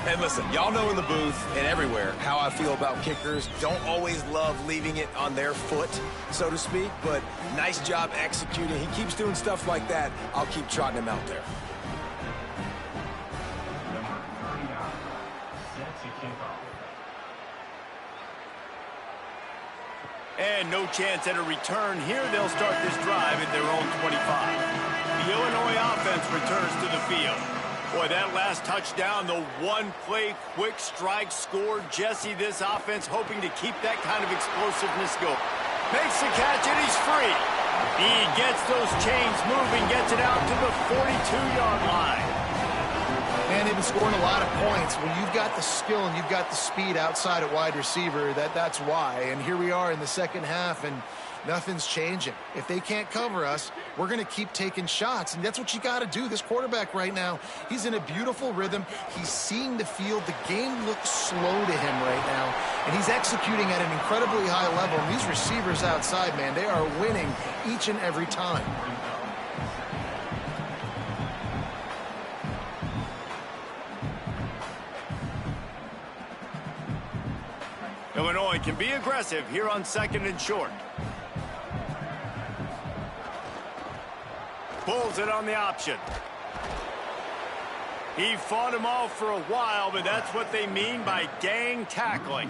And listen, y'all know in the booth and everywhere how I feel about kickers. Don't always love leaving it on their foot, so to speak, but nice job executing. He keeps doing stuff like that. I'll keep trotting him out there. Number 39, set to kick off. And no chance at a return here. They'll start this drive at their own 25. The Illinois offense returns to the field. Boy, that last touchdown, the one-play quick strike scored. Jesse, this offense hoping to keep that kind of explosiveness going. Makes the catch, and he's free. He gets those chains moving, gets it out to the 42-yard line. Man, they've been scoring a lot of points. When you've got the skill and you've got the speed outside at wide receiver, that's why. And here we are in the second half, and nothing's changing. If they can't cover us, we're going to keep taking shots, and that's what you got to do. This quarterback right now, he's in a beautiful rhythm. He's seeing the field. The game looks slow to him right now, and he's executing at an incredibly high level. And these receivers outside, man, they are winning each and every time. Illinois can be aggressive here on 2nd and short. Pulls it on the option. He fought him off for a while, but that's what they mean by gang tackling.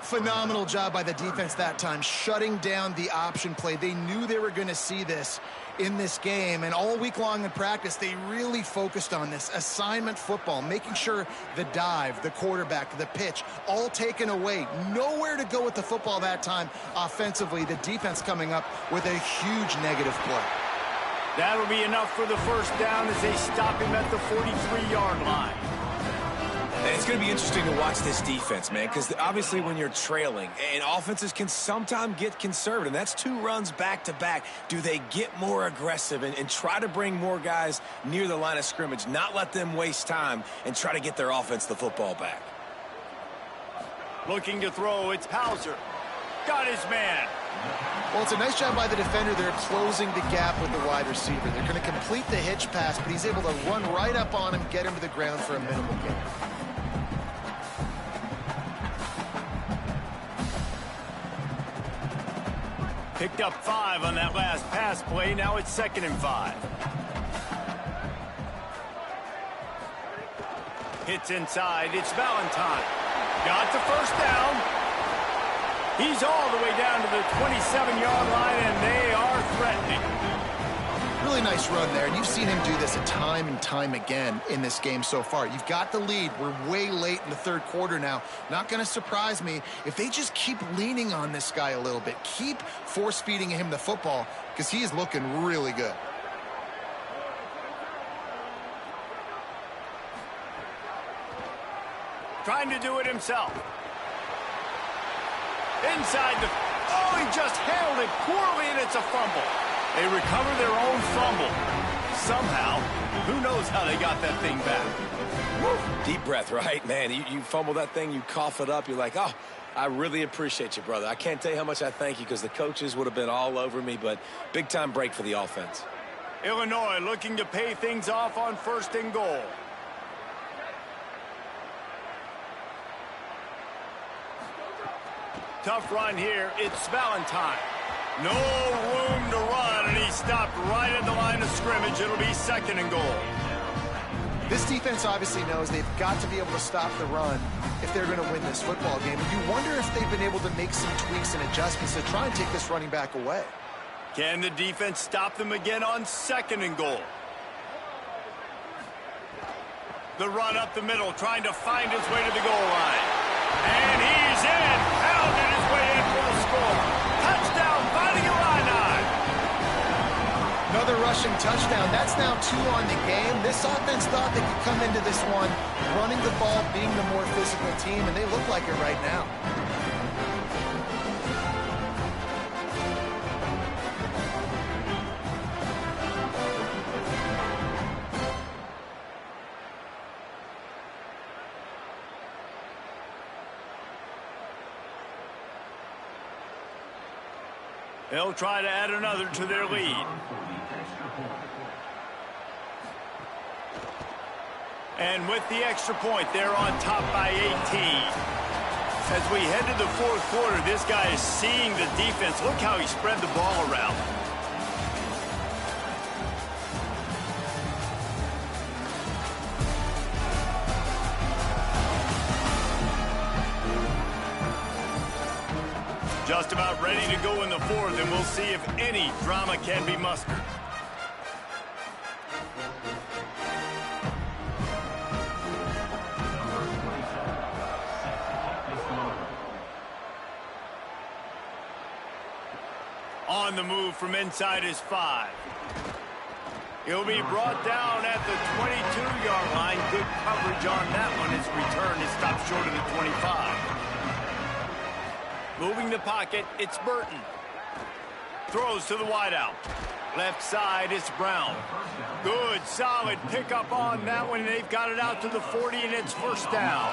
Phenomenal job by the defense that time, shutting down the option play. They knew they were going to see this in this game, and all week long in practice, they really focused on this assignment football, making sure the dive, the quarterback, the pitch, all taken away. Nowhere to go with the football that time offensively. The defense coming up with a huge negative play. That'll be enough for the first down as they stop him at the 43-yard line. And it's going to be interesting to watch this defense, man, because obviously when you're trailing, and offenses can sometimes get conservative, and that's 2 runs back-to-back. Do they get more aggressive and try to bring more guys near the line of scrimmage, not let them waste time, and try to get their offense the football back? Looking to throw, it's Hauser. Got his man. Well, it's a nice job by the defender. They're closing the gap with the wide receiver. They're going to complete the hitch pass, but he's able to run right up on him, get him to the ground for a minimal gain. Picked up 5 on that last pass play. Now it's 2nd and 5. Hits inside. It's Valentine. Got the first down. He's all the way down to the 27-yard line, and they are threatening. Really nice run there, and you've seen him do this time and time again in this game so far. You've got the lead. We're way late in the 3rd quarter now. Not going to surprise me if they just keep leaning on this guy a little bit. Keep force-feeding him the football because he is looking really good. Trying to do it himself. Inside the... Oh, he just handled it poorly, and it's a fumble. They recover their own fumble. Somehow, who knows how they got that thing back. Woo. Deep breath, right? Man, you fumble that thing, you cough it up, you're like, oh, I really appreciate you, brother. I can't tell you how much I thank you because the coaches would have been all over me, but big-time break for the offense. Illinois looking to pay things off on 1st and goal. Tough run here. It's Valentine. No room to run, and he stopped right at the line of scrimmage. It'll be 2nd and goal. This defense obviously knows they've got to be able to stop the run if they're going to win this football game. And you wonder if they've been able to make some tweaks and adjustments to try and take this running back away. Can the defense stop them again on 2nd and goal? The run up the middle, trying to find his way to the goal line. And he's in. Pounded his way in for the score. Touchdown, Fighting Illini. Another rushing touchdown. That's now 2 on the game. This offense thought they could come into this one running the ball, being the more physical team, and they look like it right now. They'll try to add another to their lead. And with the extra point, they're on top by 18. As we head to the 4th quarter, this guy is seeing the defense. Look how he spread the ball around. Just about ready to go in the 4th, and we'll see if any drama can be mustered. On the move from inside his 5. He'll be brought down at the 22-yard line. Good coverage on that one. His return is stopped short of the 25. Moving the pocket, it's Burton. Throws to the wideout. Left side, it's Brown. Good, solid pickup on that one. They've got it out to the 40, and it's 1st down.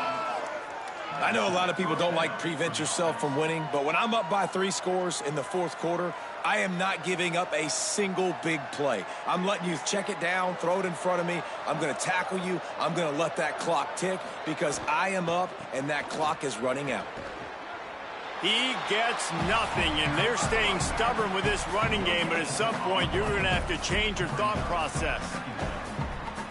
I know a lot of people don't like prevent yourself from winning, but when I'm up by 3 scores in the 4th quarter, I am not giving up a single big play. I'm letting you check it down, throw it in front of me. I'm going to tackle you. I'm going to let that clock tick because I am up and that clock is running out. He gets nothing, and they're staying stubborn with this running game, but at some point you're going to have to change your thought process.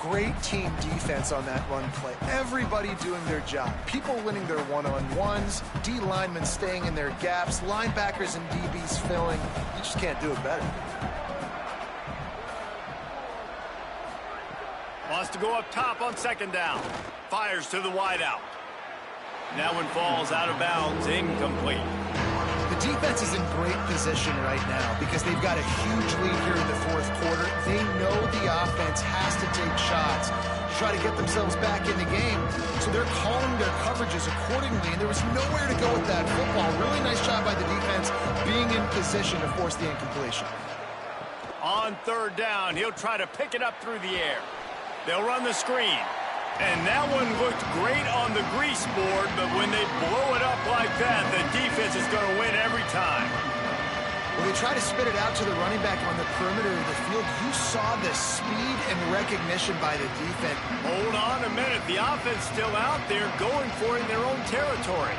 Great team defense on that run play. Everybody doing their job. People winning their one-on-ones, D linemen staying in their gaps, linebackers and DBs filling. You just can't do it better. Wants to go up top on second down. Fires to the wideout. That one falls out of bounds, incomplete. The defense is in great position right now because they've got a huge lead here in the fourth quarter. They know the offense has to take shots to try to get themselves back in the game. So they're calling their coverages accordingly, and there was nowhere to go with that football. Really nice job by the defense being in position to force the incompletion. On third down, he'll try to pick it up through the air. They'll run the screen. And that one looked great on the grease board, but when they blow it up like that, the defense is going to win every time. When they try to spit it out to the running back on the perimeter of the field, you saw the speed and recognition by the defense. Hold on a minute. The offense still out there going for it in their own territory.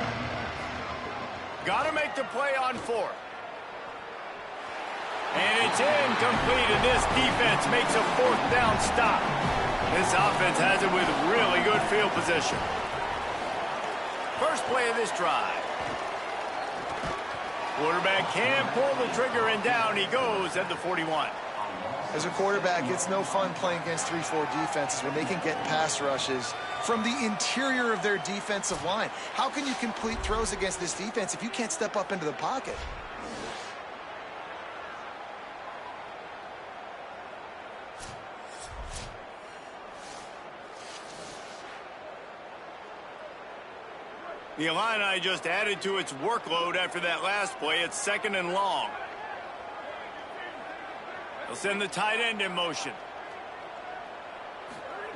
Got to make the play on fourth. And it's incomplete, and this defense makes a fourth down stop. This offense has it with really good field position. First play of this drive. Quarterback can pull the trigger, and down he goes at the 41. As a quarterback, it's no fun playing against 3-4 defenses when they can get pass rushes from the interior of their defensive line. How can you complete throws against this defense if you can't step up into the pocket? The Illini just added to its workload after that last play. It's second and long. They'll send the tight end in motion.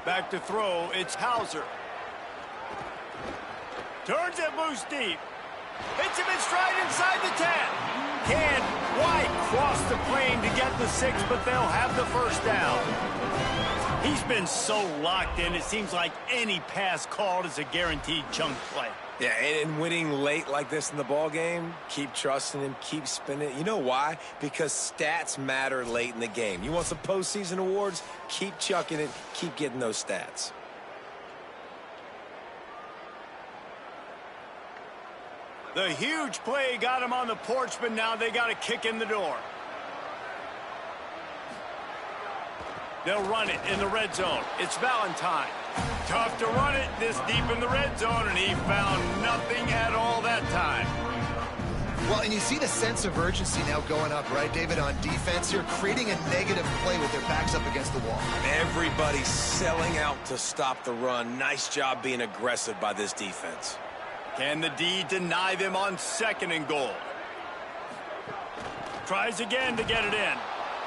Back to throw. It's Hauser. Turns it loose deep. Hits him in stride inside the 10. Can White cross the plane to get the 6, but they'll have the first down. He's been so locked in, it seems like any pass called is a guaranteed chunk play. Yeah, and winning late like this in the ball game, keep trusting him, keep spinning it. You know why? Because stats matter late in the game. You want some postseason awards? Keep chucking it, keep getting those stats. The huge play got him on the porch, but now they got a kick in the door. They'll run it in the red zone. It's Valentine. Tough to run it this deep in the red zone, and he found nothing at all that time. Well, and you see the sense of urgency now going up, right, David, on defense here, creating a negative play with their backs up against the wall. Everybody's selling out to stop the run. Nice job being aggressive by this defense. Can the D deny them on second and goal? Tries again to get it in.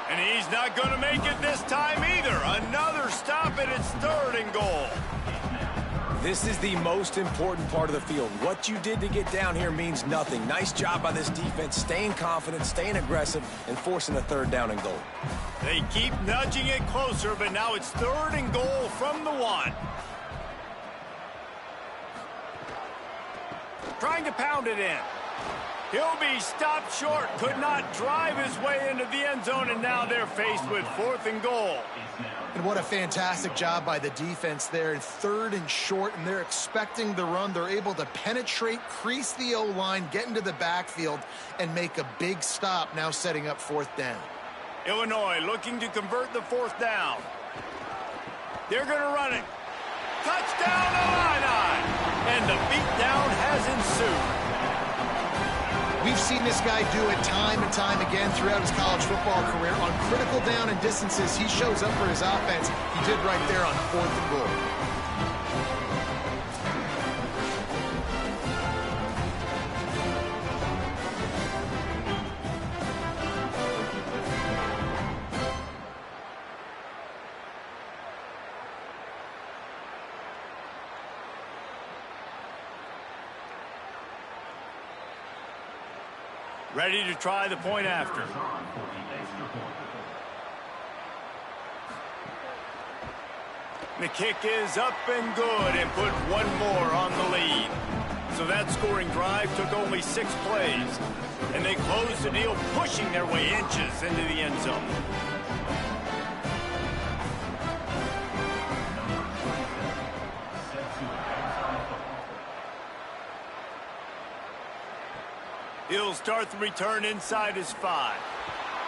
And he's not going to make it this time either. Another stop, and it's third and goal. This is the most important part of the field. What you did to get down here means nothing. Nice job by this defense, staying confident, staying aggressive, and forcing a third down and goal. They keep nudging it closer, but now it's third and goal from the 1. Trying to pound it in. He'll be stopped short, could not drive his way into the end zone, and now they're faced with fourth and goal. And what a fantastic job by the defense there. Third and short, and they're expecting the run. They're able to penetrate, crease the O-line, get into the backfield, and make a big stop, now setting up fourth down. Illinois looking to convert the fourth down. They're going to run it. Touchdown, Illini! And the beatdown has ensued. We've seen this guy do it time and time again throughout his college football career. On critical down and distances, he shows up for his offense. He did right there on fourth and goal. Ready to try the point after. The kick is up and good, and put one more on the lead. So So that scoring drive took only 6 plays. And they closed the deal, pushing their way inches into the end zone. He'll start the return inside his 5.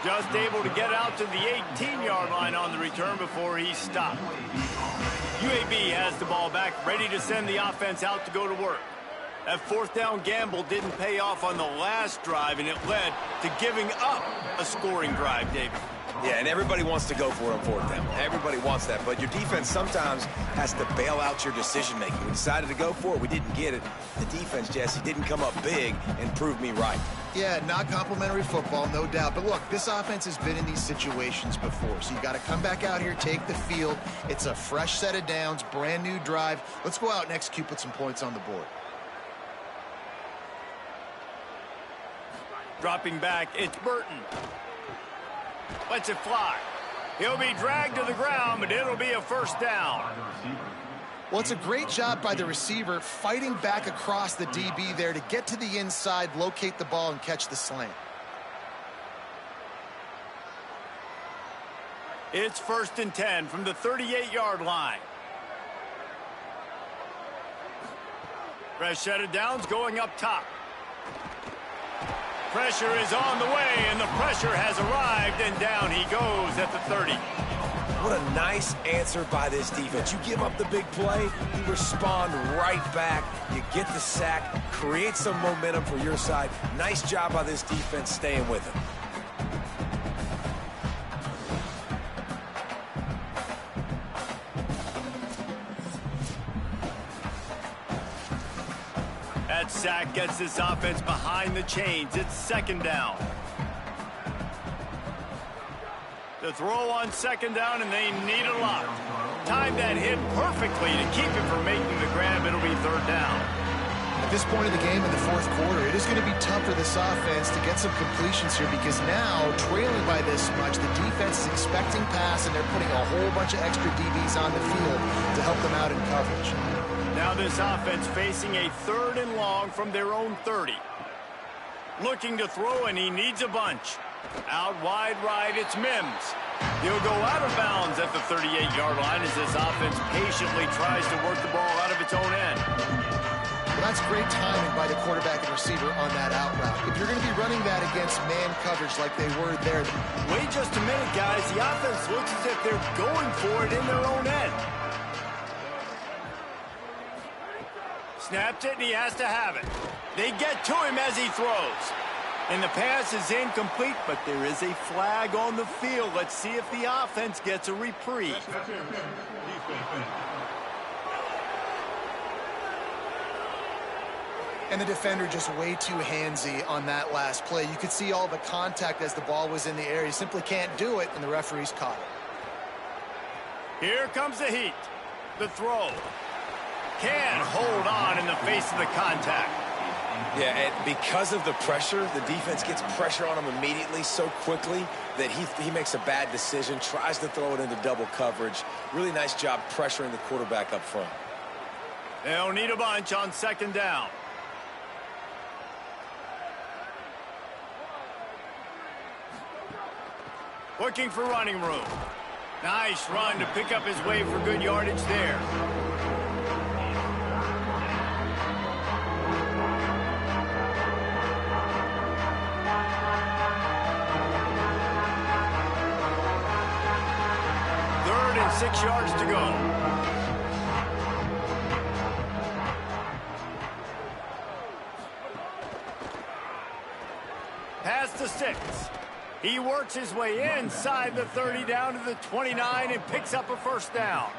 Just able to get out to the 18-yard line on the return before he stopped. UAB has the ball back, ready to send the offense out to go to work. That 4th down gamble didn't pay off on the last drive, and it led to giving up a scoring drive, David. Yeah, and everybody wants to go for it on 4th down. Everybody wants that, but your defense sometimes has to bail out your decision-making. We decided to go for it. We didn't get it. The defense, Jesse, didn't come up big and prove me right. Yeah, not complimentary football, no doubt. But look, this offense has been in these situations before, so you got to come back out here, take the field. It's a fresh set of downs, brand new drive. Let's go out and execute, put some points on the board. Dropping back, it's Burton. Lets it fly. He'll be dragged to the ground, but it'll be a 1st down. Well, it's a great job by the receiver fighting back across the DB there to get to the inside, locate the ball, and catch the slant. It's 1st and 10 from the 38-yard line. Fresh set of downs going up top. Pressure is on the way, and the pressure has arrived, and down he goes at the 30. What a nice answer by this defense. You give up the big play, you respond right back, you get the sack, create some momentum for your side. Nice job by this defense staying with it. That sack gets this offense behind the chains. It's 2nd down. The throw on 2nd down, and they need a lot. Time that hit perfectly to keep him from making the grab. It'll be 3rd down. At this point in the game in the 4th quarter, it is going to be tough for this offense to get some completions here because now, trailing by this much, the defense is expecting pass, and they're putting a whole bunch of extra DBs on the field to help them out in coverage. Now this offense facing a 3rd and long from their own 30. Looking to throw, and he needs a bunch. Out wide right, it's Mims. He'll go out of bounds at the 38-yard line as this offense patiently tries to work the ball out of its own end. Well, that's great timing by the quarterback and receiver on that out route. If you're going to be running that against man coverage like they were there. Wait just a minute, guys. The offense looks as if they're going for it in their own end. Snaps it, and he has to have it. They get to him as he throws. And the pass is incomplete, but there is a flag on the field. Let's see if the offense gets a reprieve. And the defender just way too handsy on that last play. You could see all the contact as the ball was in the air. He simply can't do it, and the referee's caught it. Here comes the heat. The throw. Can't hold on in the face of the contact. Yeah, and because of the pressure, the defense gets pressure on him immediately so quickly that he makes a bad decision, tries to throw it into double coverage. Really nice job pressuring the quarterback up front. They'll need a bunch on 2nd down. Looking for running room. Nice run to pick up his way for good yardage there. Third and 6 yards to go. Past the 6. He works his way inside the 30 down to the 29 and picks up a 1st down.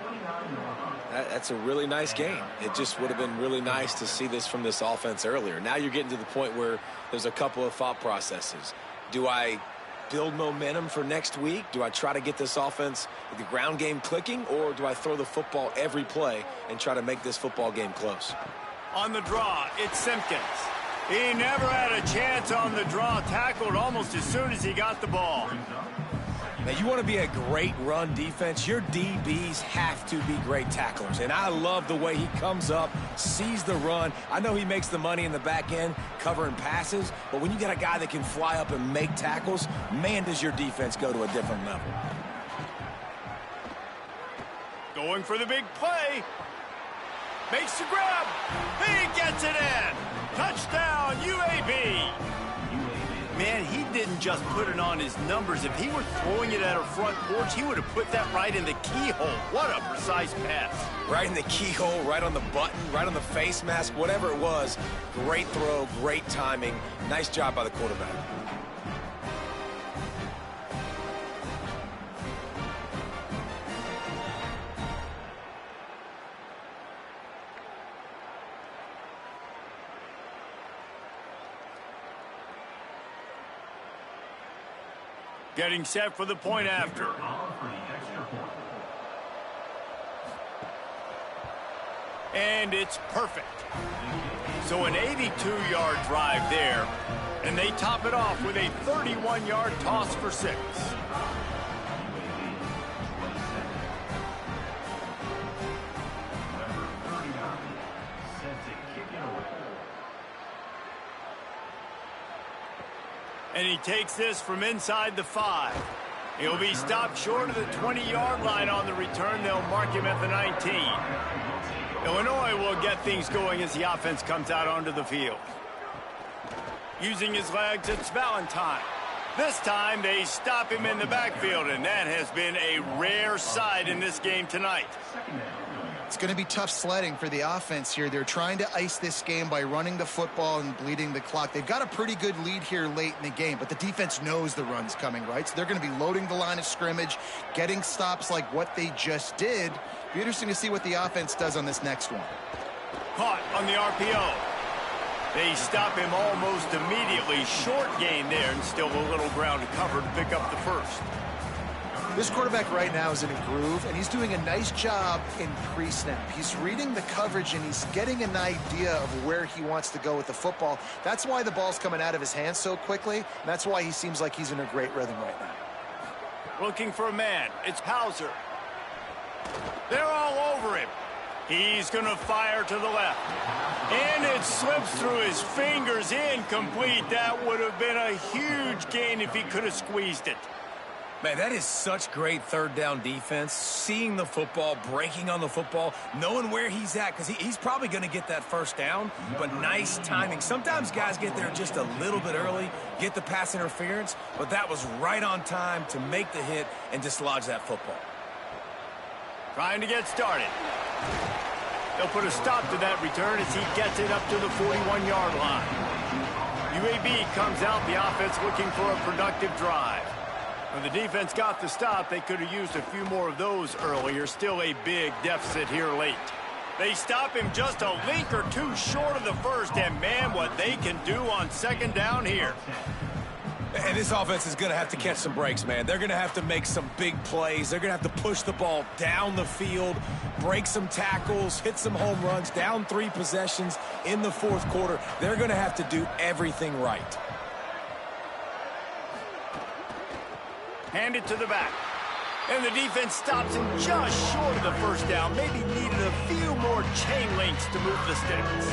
That's a really nice game. It just would have been really nice to see this from this offense earlier. Now you're getting to the point where there's a couple of thought processes. Do I build momentum for next week? Do I try to get this offense, the ground game clicking, or do I throw the football every play and try to make this football game close? On the draw, it's Simpkins. He never had a chance on the draw, tackled almost as soon as he got the ball. Now, you want to be a great run defense, your DBs have to be great tacklers. And I love the way he comes up, sees the run. I know he makes the money in the back end covering passes, but when you got a guy that can fly up and make tackles, man, does your defense go to a different level. Going for the big play. Makes the grab. He gets it in. Touchdown, UAB. Man, he didn't just put it on his numbers. If he were throwing it at a front porch, he would have put that right in the keyhole. What a precise pass. Right in the keyhole, right on the button, right on the face mask, whatever it was. Great throw, great timing. Nice job by the quarterback. Getting set for the point after. And it's perfect. So an 82-yard drive there, and they top it off with a 31-yard toss for 6. And he takes this from inside the 5. He'll be stopped short of the 20-yard line on the return. They'll mark him at the 19. Illinois will get things going as the offense comes out onto the field. Using his legs, it's Valentine. This time, they stop him in the backfield, and that has been a rare sight in this game tonight. It's going to be tough sledding for the offense here. They're trying to ice this game by running the football and bleeding the clock. They've got a pretty good lead here late in the game, but the defense knows the run's coming, right? So they're going to be loading the line of scrimmage, getting stops like what they just did. Be interesting to see what the offense does on this next one. Caught on the RPO. They stop him almost immediately. Short gain there, and still a little ground to cover to pick up the first. This quarterback right now is in a groove, and he's doing a nice job in pre-snap. He's reading the coverage, and he's getting an idea of where he wants to go with the football. That's why the ball's coming out of his hands so quickly, and that's why he seems like he's in a great rhythm right now. Looking for a man. It's Hauser. They're all over him. He's going to fire to the left. And it slips through his fingers, incomplete. That would have been a huge gain if he could have squeezed it. Man, that is such great third down defense. Seeing the football, breaking on the football, knowing where he's at, because he's probably going to get that first down, but nice timing. Sometimes guys get there just a little bit early, get the pass interference, but that was right on time to make the hit and dislodge that football. Trying to get started. They'll put a stop to that return as he gets it up to the 41-yard line. UAB comes out, the offense looking for a productive drive. When the defense got the stop, they could have used a few more of those earlier. Still a big deficit here late. They stop him just a link or two short of the first, and man, what they can do on second down here. And this offense is going to have to catch some breaks, man. They're going to have to make some big plays. They're going to have to push the ball down the field, break some tackles, hit some home runs, down 3 possessions in the fourth quarter. They're going to have to do everything right. Hand it to the back. And the defense stops him just short of the first down. Maybe needed a few more chain links to move the sticks.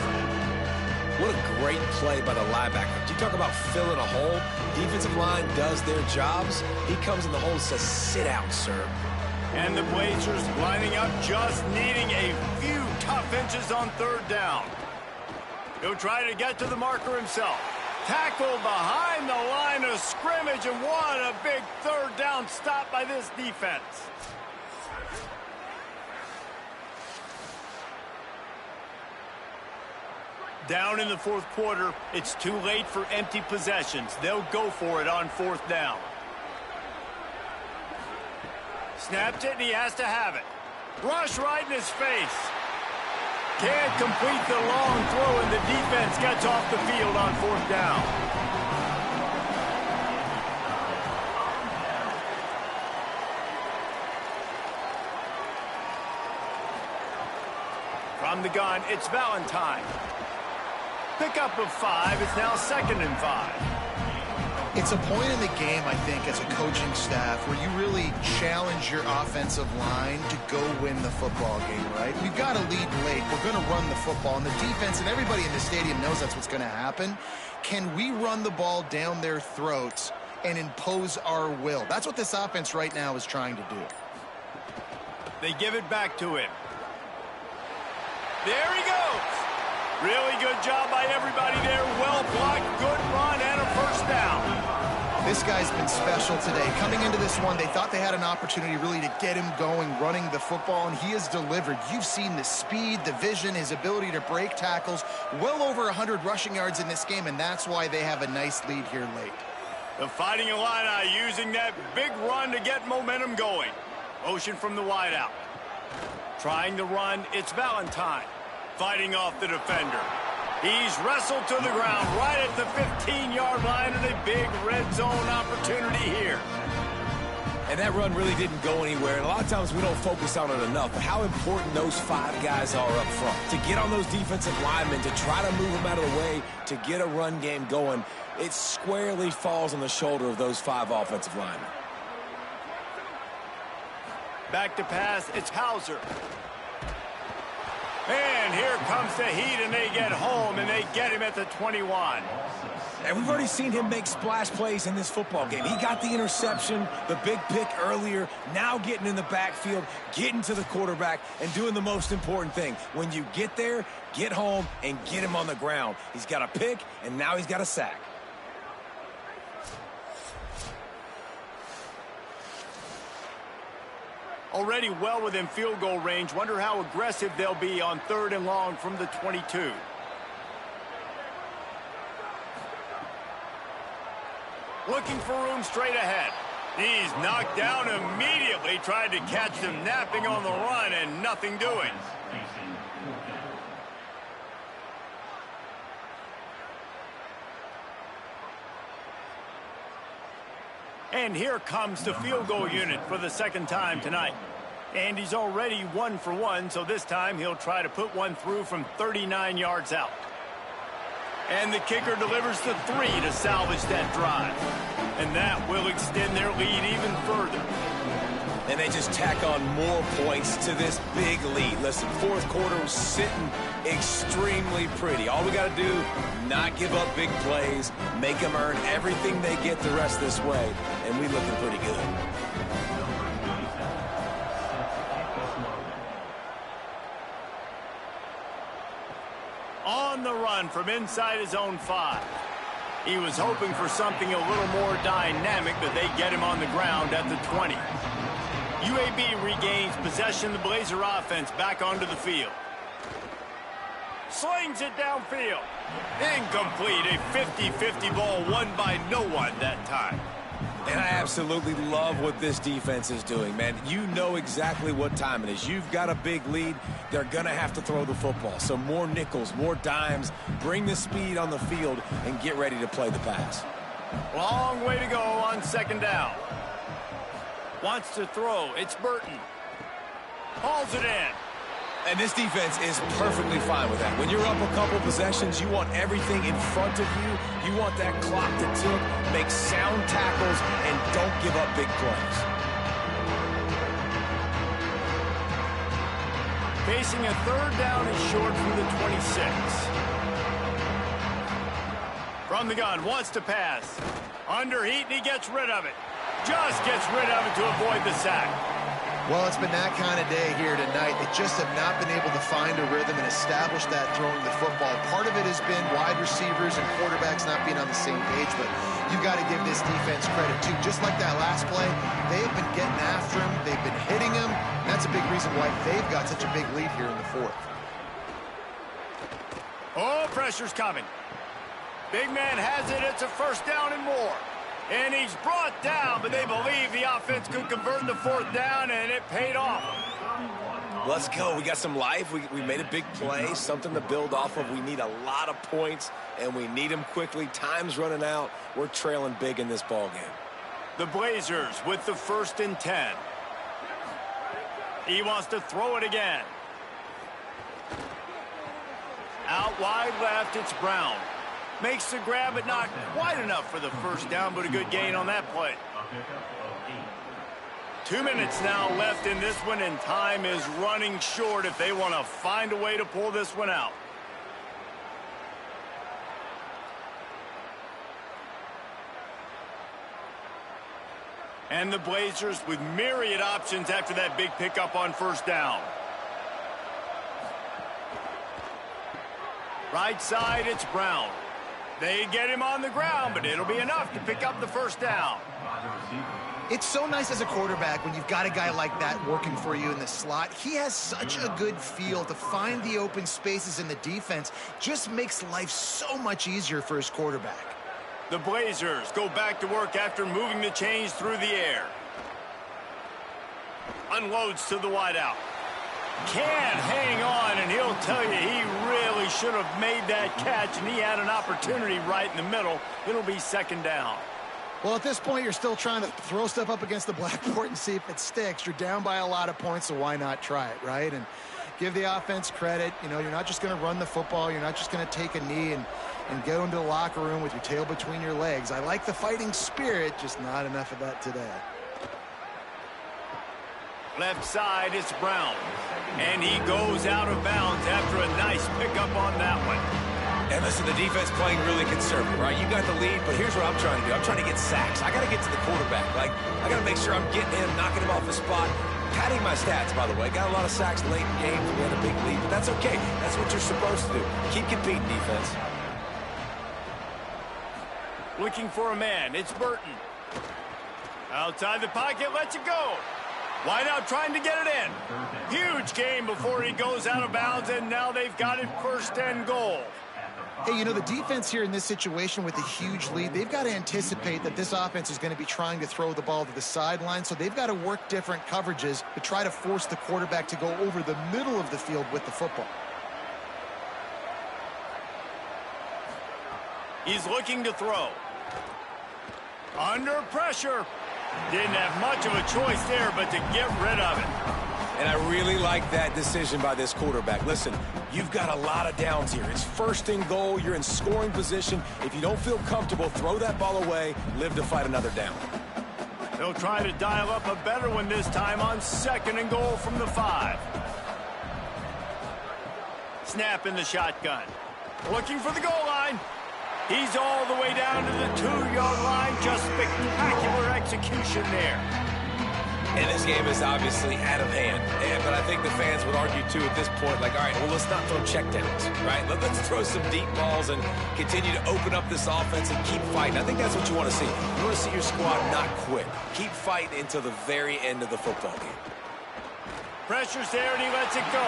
What a great play by the linebacker. You talk about filling a hole. Defensive line does their jobs. He comes in the hole and says, sit out, sir. And the Blazers lining up, just needing a few tough inches on third down. He'll try to get to the marker himself. Tackle behind the line of scrimmage, and what a big third down stop by this defense. Down in the fourth quarter, it's too late for empty possessions. They'll go for it on fourth down. Snapped it, and he has to have it. Rush right in his face. Can't complete the long throw, and the defense gets off the field on fourth down. From the gun, it's Valentine. Pickup of 5. It's now 2nd and 5. It's a point in the game, I think, as a coaching staff where you really challenge your offensive line to go win the football game, right? We've got to lead late. We're going to run the football. And the defense and everybody in the stadium knows that's what's going to happen. Can we run the ball down their throats and impose our will? That's what this offense right now is trying to do. They give it back to him. There he goes. Really good job by everybody there. Well blocked, good run, and a first down. This guy's been special today. Coming into this one, they thought they had an opportunity really to get him going, running the football, and he has delivered. You've seen the speed, the vision, his ability to break tackles. Well over 100 rushing yards in this game, and that's why they have a nice lead here late. The Fighting Illini using that big run to get momentum going. Motion from the wideout. Trying to run, it's Valentine. Fighting off the defender. He's wrestled to the ground right at the 15-yard line, and a big red zone opportunity here. And that run really didn't go anywhere. And a lot of times we don't focus on it enough. But how important those 5 guys are up front. To get on those defensive linemen, to try to move them out of the way, to get a run game going, it squarely falls on the shoulder of those 5 offensive linemen. Back to pass, it's Hauser. And here comes the heat, and they get home, and they get him at the 21. And we've already seen him make splash plays in this football game. He got the interception, the big pick earlier, now getting in the backfield, getting to the quarterback, and doing the most important thing. When you get there, get home, and get him on the ground. He's got a pick, and now he's got a sack. Already well within field goal range. Wonder how aggressive they'll be on 3rd and long from the 22. Looking for room straight ahead. He's knocked down immediately. Tried to catch them napping on the run and nothing doing. And here comes the field goal unit for the 2nd time tonight. And he's already 1 for 1, so this time he'll try to put one through from 39 yards out. And the kicker delivers the 3 to salvage that drive. And that will extend their lead even further. And they just tack on more points to this big lead. Listen, 4th quarter was sitting extremely pretty. All we got to do, not give up big plays, make them earn everything they get the rest this way, and we looking pretty good. On the run from inside his own 5. He was hoping for something a little more dynamic, but they get him on the ground at the 20. UAB regains possession of the Blazer offense back onto the field. Slings it downfield. Incomplete. A 50-50 ball won by no one that time. And I absolutely love what this defense is doing, man. You know exactly what time it is. You've got a big lead. They're going to have to throw the football. So more nickels, more dimes. Bring the speed on the field and get ready to play the pass. Long way to go on 2nd down. Wants to throw. It's Burton. Hauls it in. And this defense is perfectly fine with that. When you're up a couple possessions, you want everything in front of you. You want that clock to tick, make sound tackles, and don't give up big plays. Facing a 3rd down and short from the 26. From the gun, wants to pass. Under heat, and he gets rid of it. Just gets rid of it to avoid the sack. Well, it's been that kind of day here tonight. They just have not been able to find a rhythm and establish that throwing the football. Part of it has been wide receivers and quarterbacks not being on the same page, but you've got to give this defense credit, too. Just like that last play, they have been getting after him. They've been hitting him. And that's a big reason why they've got such a big lead here in the 4th. Oh, pressure's coming. Big man has it. It's a 1st down and more. And he's brought down, but they believe the offense could convert the 4th down, and it paid off. Let's go. We got some life. We made a big play, something to build off of. We need a lot of points, and we need them quickly. Time's running out. We're trailing big in this ball game. The Blazers with the 1st and 10. He wants to throw it again. Out wide left, it's Brown. Makes the grab, but not quite enough for the first down, but a good gain on that play. 2 minutes now left in this one, and time is running short if they want to find a way to pull this one out. And the Blazers with myriad options after that big pickup on first down. Right side, it's Brown. They get him on the ground, but it'll be enough to pick up the first down. It's so nice as a quarterback when you've got a guy like that working for you in the slot. He has such a good feel to find the open spaces in the defense. Just makes life so much easier for his quarterback. The Blazers go back to work after moving the chains through the air. Unloads to the wideout. Can't hang on, and he'll tell you he really should have made that catch, and he had an opportunity right in the middle. It'll be second down. Well, at this point, you're still trying to throw stuff up against the blackboard and see if it sticks. You're down by a lot of points, so why not try it, right? And give the offense credit. You know, you're not just going to run the football. You're not just going to take a knee and go into the locker room with your tail between your legs. I like the fighting spirit, just not enough of that today. Left side, it's Brown. And he goes out of bounds after a nice pickup on that one. And listen, the defense playing really conservative, right? You got the lead, but here's what I'm trying to do. I'm trying to get sacks. I got to get to the quarterback. Like, I got to make sure I'm getting him, knocking him off his spot. Padding my stats, by the way. Got a lot of sacks late in games. We had a big lead, but that's okay. That's what you're supposed to do. Keep competing, defense. Looking for a man. It's Burton. Outside the pocket, lets it go. Wide out trying to get it in. Huge gain before he goes out of bounds, and now they've got it first and goal. Hey, you know, the defense here in this situation with a huge lead, they've got to anticipate that this offense is going to be trying to throw the ball to the sideline, so they've got to work different coverages to try to force the quarterback to go over the middle of the field with the football. He's looking to throw. Under pressure. Didn't have much of a choice there, but to get rid of it. And I really like that decision by this quarterback. Listen, you've got a lot of downs here. It's first and goal. You're in scoring position. If you don't feel comfortable, throw that ball away. Live to fight another down. They'll try to dial up a better one this time on second and goal from the 5. Snap in the shotgun. Looking for the goal line. He's all the way down to the 2-yard line. Just spectacular execution there. And this game is obviously out of hand. But I think the fans would argue, too, at this point, like, all right, well, let's not throw checkdowns, right? Let's throw some deep balls and continue to open up this offense and keep fighting. I think that's what you want to see. You want to see your squad not quit. Keep fighting until the very end of the football game. Pressure's there, and he lets it go.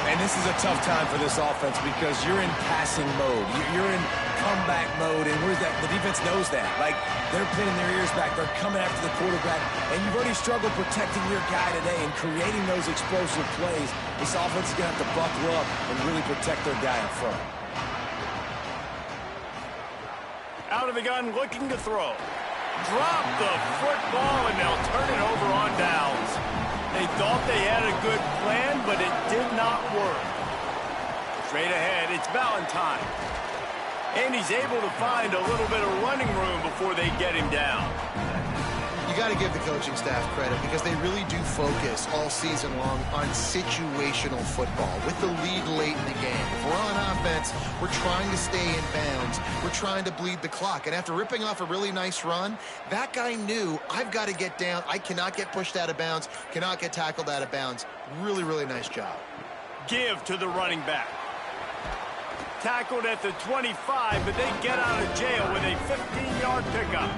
And this is a tough time for this offense because you're in passing mode. You're in comeback mode, and where's that? The defense knows that. Like, they're pinning their ears back. They're coming after the quarterback, and you've already struggled protecting your guy today and creating those explosive plays. This offense is going to have to buckle up and really protect their guy up front. Out of the gun, looking to throw. Drop the football, and they'll turn it over on downs. They thought they had a good plan, but it did not work. Straight ahead, it's Valentine. And he's able to find a little bit of running room before they get him down. You got to give the coaching staff credit because they really do focus all season long on situational football with the lead late in the game. If we're on offense, we're trying to stay in bounds. We're trying to bleed the clock. And after ripping off a really nice run, that guy knew, I've got to get down. I cannot get pushed out of bounds, cannot get tackled out of bounds. Really, really nice job. Give to the running back. Tackled at the 25, but they get out of jail with a 15-yard pickup.